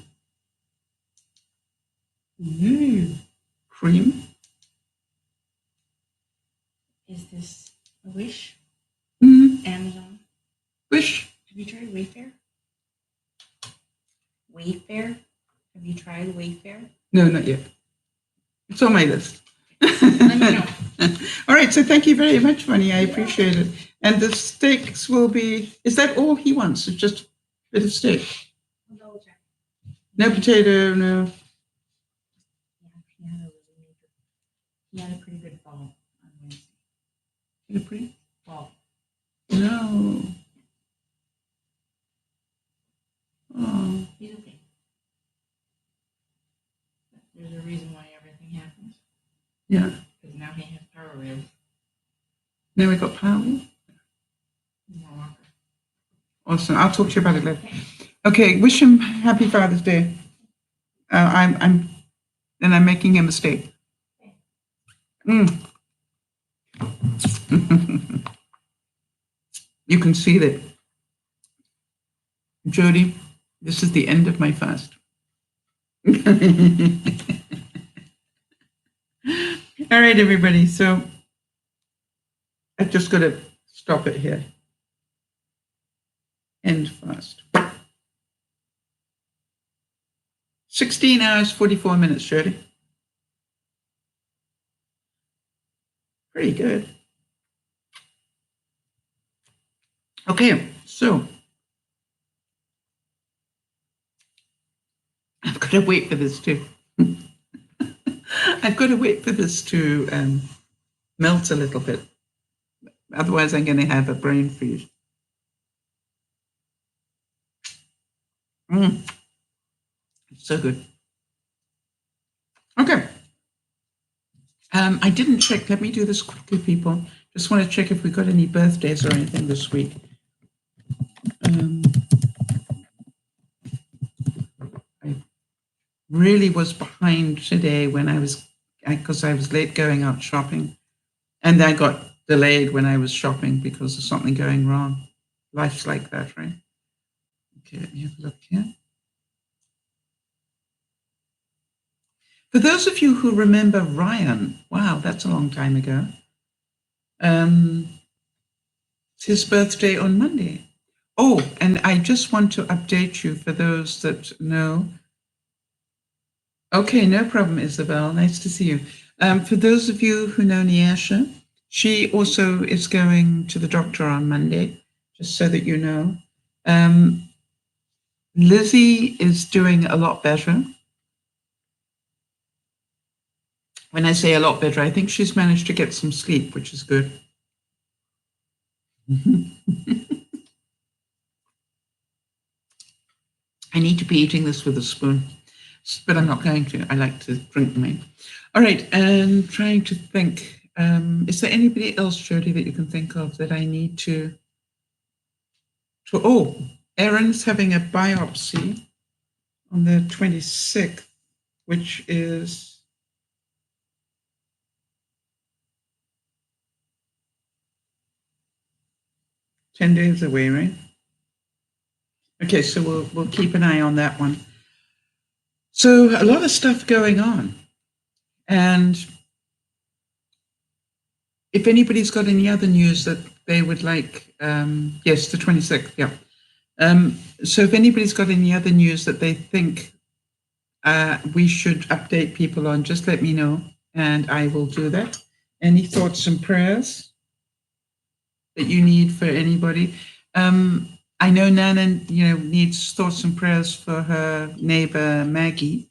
cream. Is this a Wish? Amazon? Wish. Have you tried Wayfair? Wayfair? Have you tried Wayfair? No, not yet. It's on my list. Let me know. All right, so thank you very much, Bunny. I appreciate it. And the steaks will be, is that all he wants? It's just a bit of steak? I'll double check. No potato, no. Yeah, he had a pretty good fall on Wednesday. A pretty? Fall. No. Oh. He's okay. There's a reason why everything happens. Yeah. Because now he has power rails. Now we got power. More walker. Awesome. I'll talk to you about it later. Okay. Wish him happy Father's Day. I'm making him a steak. You can see that, Jody. This is the end of my fast. All right, everybody. So I've just got to stop it here. End fast. 16 hours, 44 minutes, Jody. Pretty good. Okay, so I've got to wait for this to. I've got to wait for this to melt a little bit. Otherwise, I'm going to have a brain freeze. It's so good. Okay. I didn't check. Let me do this quickly, people. Just want to check if we got any birthdays or anything this week. I really was behind today when because I was late going out shopping, and I got delayed when I was shopping because of something going wrong. Life's like that, right? Okay, let me have a look here. For those of you who remember Ryan, wow, that's a long time ago. It's his birthday on Monday. Oh, and I just want to update you for those that know. Okay, no problem, Isabel. Nice to see you. For those of you who know Nyasha, she also is going to the doctor on Monday, just so that you know. Lizzie is doing a lot better. When I say a lot better, I think she's managed to get some sleep, which is good. I need to be eating this with a spoon, but I'm not going to. I like to drink mine. All right, and trying to think. Is there anybody else, Jody, that you can think of that I need to? Oh, Erin's having a biopsy on the 26th, which is 10 days away, right? Okay, so we'll keep an eye on that one. So a lot of stuff going on. And if anybody's got any other news that they would like, yes, the 26th, yeah. So if anybody's got any other news that they think we should update people on, just let me know and I will do that. Any thoughts and prayers that you need for anybody? I know Nana, needs thoughts and prayers for her neighbor Maggie,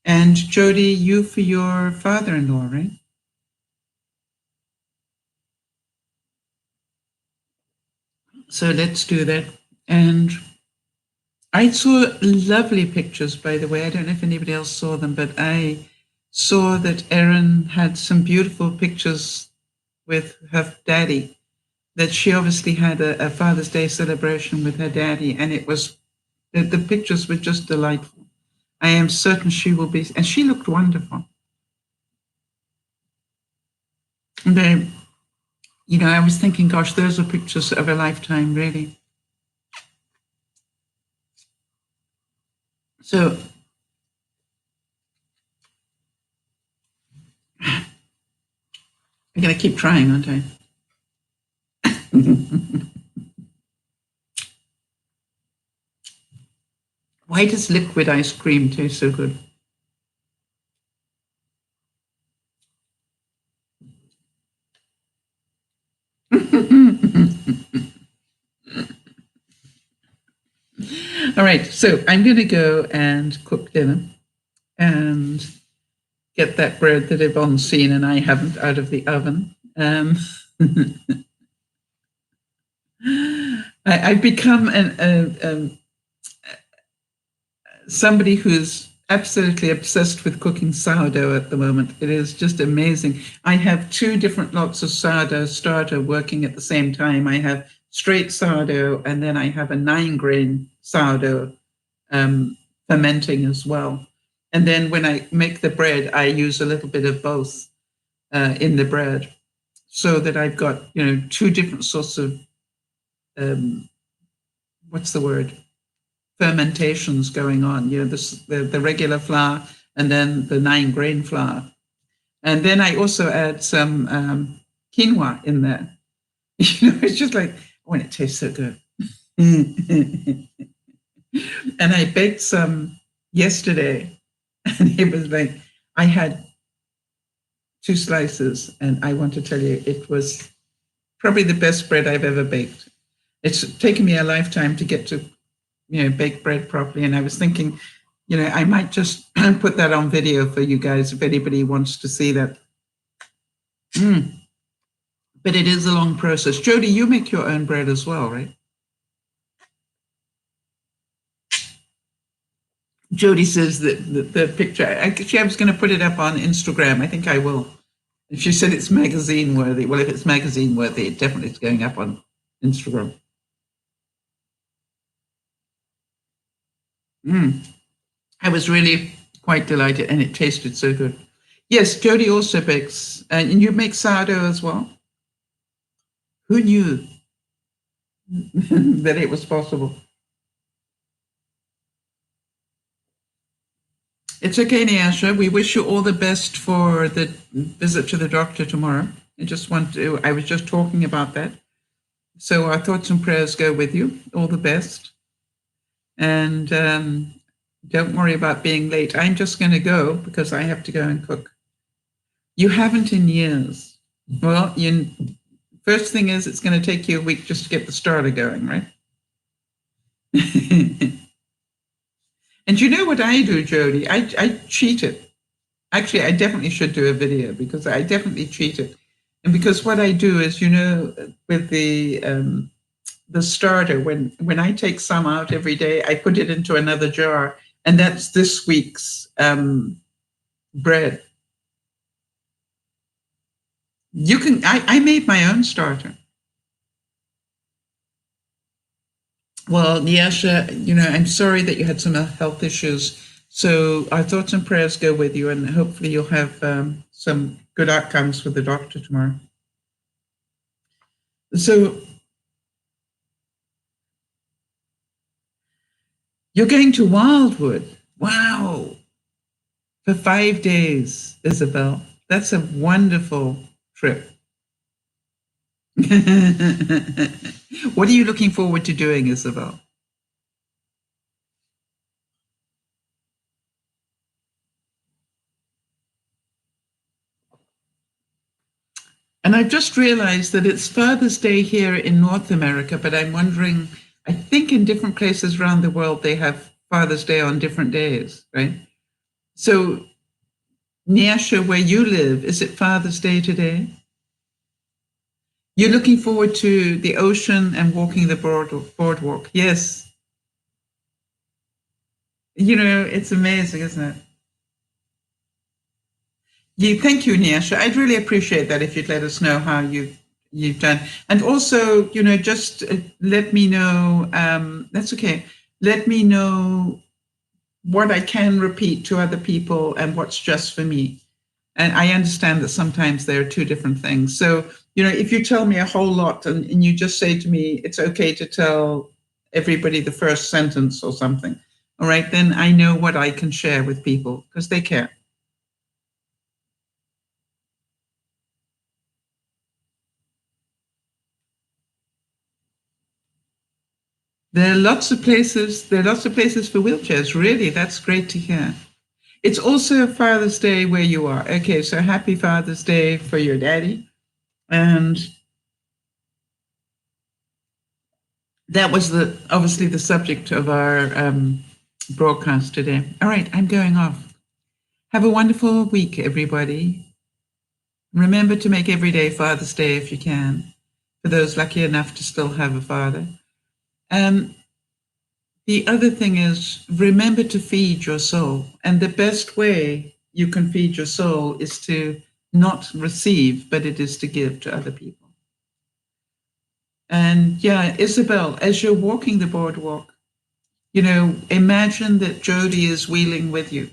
and Jody, you for your father-in-law, right? So let's do that. And I saw lovely pictures, by the way. I don't know if anybody else saw them, but I saw that Erin had some beautiful pictures with her daddy, that she obviously had a Father's Day celebration with her daddy, and it was, the pictures were just delightful. I am certain she will be, and she looked wonderful. And I was thinking, gosh, those are pictures of a lifetime, really. So I'm going to keep trying, aren't I? Why does liquid ice cream taste so good? All right, so I'm going to go and cook dinner and get that bread that Yvonne's seen and I haven't out of the oven. I've become somebody who's absolutely obsessed with cooking sourdough at the moment. It is just amazing. I have 2 different lots of sourdough starter working at the same time. I have straight sourdough, and then I have a 9-grain sourdough fermenting as well. And then when I make the bread, I use a little bit of both in the bread, so that I've got 2 different sorts of what's the word? Fermentations going on. The regular flour and then the 9-grain flour, and then I also add some quinoa in there. It's just like, when it tastes so good. And I baked some yesterday, and it was like, I had 2 slices, and I want to tell you, it was probably the best bread I've ever baked. It's taken me a lifetime to get to bake bread properly. And I was thinking, I might just put that on video for you guys if anybody wants to see that. But it is a long process. Jody, you make your own bread as well, right? Jody says that the picture, actually, I was going to put it up on Instagram. I think I will. She said it's magazine worthy. Well, if it's magazine worthy, it definitely is going up on Instagram. I was really quite delighted, and it tasted so good. Yes, Jody also bakes, and you make sourdough as well? Who knew that it was possible? It's okay, Nyasha. We wish you all the best for the visit to the doctor tomorrow. I was just talking about that. So our thoughts and prayers go with you. All the best. And don't worry about being late. I'm just going to go because I have to go and cook. You haven't in years. Well, first thing is, it's going to take you a week just to get the starter going, right? And you know what I do, Jody? I cheat it. Actually, I definitely should do a video because I definitely cheat it. And because what I do is, with the starter, when I take some out every day, I put it into another jar, and that's this week's bread. I made my own starter. Well, Nyasha, I'm sorry that you had some health issues. So our thoughts and prayers go with you, and hopefully you'll have some good outcomes with the doctor tomorrow. So you're going to Wildwood. Wow. For 5 days, Isabel. That's a wonderful trip. What are you looking forward to doing, Isabel? And I've just realized that it's Father's Day here in North America, but I'm wondering, I think in different places around the world, they have Father's Day on different days, right? So, Nyasha, where you live, is it Father's Day today? You're looking forward to the ocean and walking the boardwalk. Yes. You know, it's amazing, isn't it? Thank you, Nyasha. I'd really appreciate that if you'd let us know how you've done. And also, you know, just let me know, that's okay. Let me know what I can repeat to other people and what's just for me. And I understand that sometimes there are two different things. So, you know, if you tell me a whole lot and you just say to me, it's okay to tell everybody the first sentence or something, all right, then I know what I can share with people because they care. There are lots of places. There are lots of places for wheelchairs. Really, that's great to hear. It's also Father's Day where you are. Okay, so happy Father's Day for your daddy. And that was obviously the subject of our broadcast today. All right, I'm going off. Have a wonderful week, everybody. Remember to make every day Father's Day if you can, for those lucky enough to still have a father. The other thing is, remember to feed your soul. And the best way you can feed your soul is to not receive, but it is to give to other people. And yeah, Isabel, as you're walking the boardwalk, you know, imagine that Jody is wheeling with you.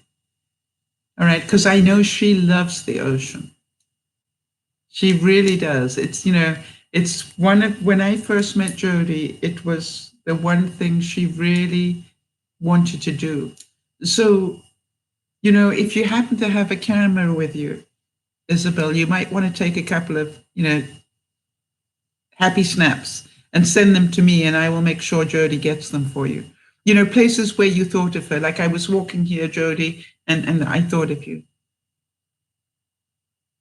All right, because I know she loves the ocean. She really does. It's, you know, it's one of, when I first met Jody, it was the one thing she really wanted to do. So, you know, if you happen to have a camera with you, Isabel, you might want to take a couple of, you know, happy snaps and send them to me, and I will make sure Jody gets them for you. You know, places where you thought of her. Like I was walking here, Jody, and I thought of you.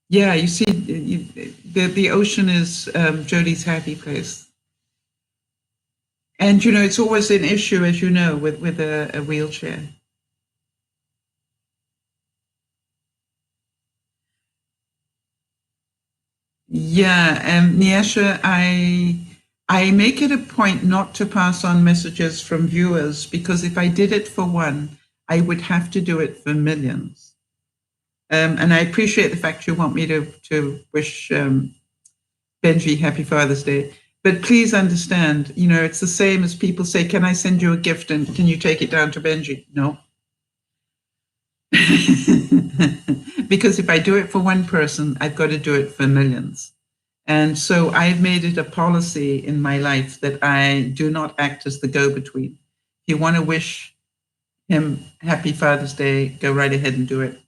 Yeah, you see, the ocean is Jody's happy place. And, you know, it's always an issue, as you know, with a wheelchair. Yeah, Nyasha, I make it a point not to pass on messages from viewers because if I did it for one, I would have to do it for millions. And I appreciate the fact you want me to wish Benji happy Father's Day. But please understand, you know, it's the same as people say, can I send you a gift and can you take it down to Benji? No. Because if I do it for one person, I've got to do it for millions. And so I've made it a policy in my life that I do not act as the go-between. If you want to wish him happy Father's Day, go right ahead and do it.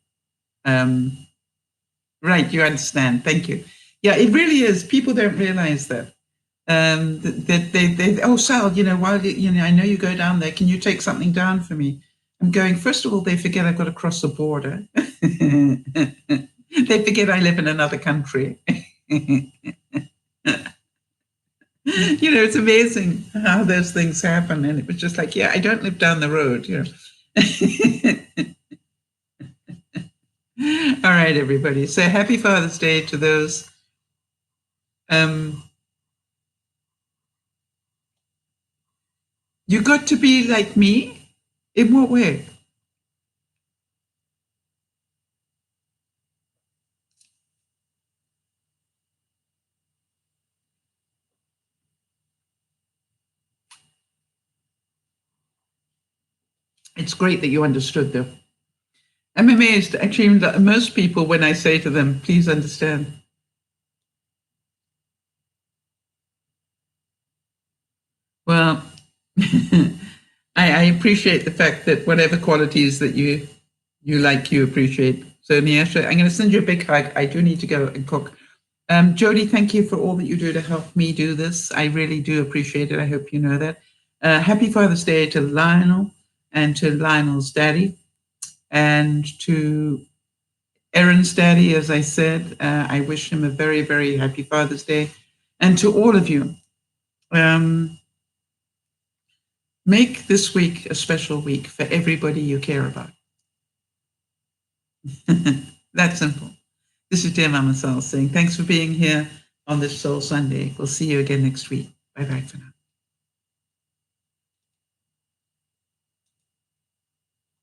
Right, you understand. Thank you. Yeah, it really is. People don't realize that. That they oh, Sal, you know, while you know, I know you go down there, can you take something down for me? I'm going, first of all, they forget I've got to cross the border. They forget I live in another country. You know, it's amazing how those things happen. And it was just like, yeah, I don't live down the road, you know. All right, everybody. So happy Father's Day to those. You got to be like me? In what way? It's great that you understood, though. I'm amazed. Actually, most people, when I say to them, please understand. Well, I appreciate the fact that whatever qualities that you like, you appreciate. So, Nyasha, I'm going to send you a big hug. I do need to go and cook. Jody, thank you for all that you do to help me do this. I really do appreciate it. I hope you know that. Happy Father's Day to Lionel and to Lionel's daddy and to Erin's daddy, as I said, I wish him a very, very happy Father's Day. And to all of you, make this week a special week for everybody you care about. That simple. This is DearMamaSal saying thanks for being here on this Soul Sunday. We'll see you again next week. Bye-bye for now.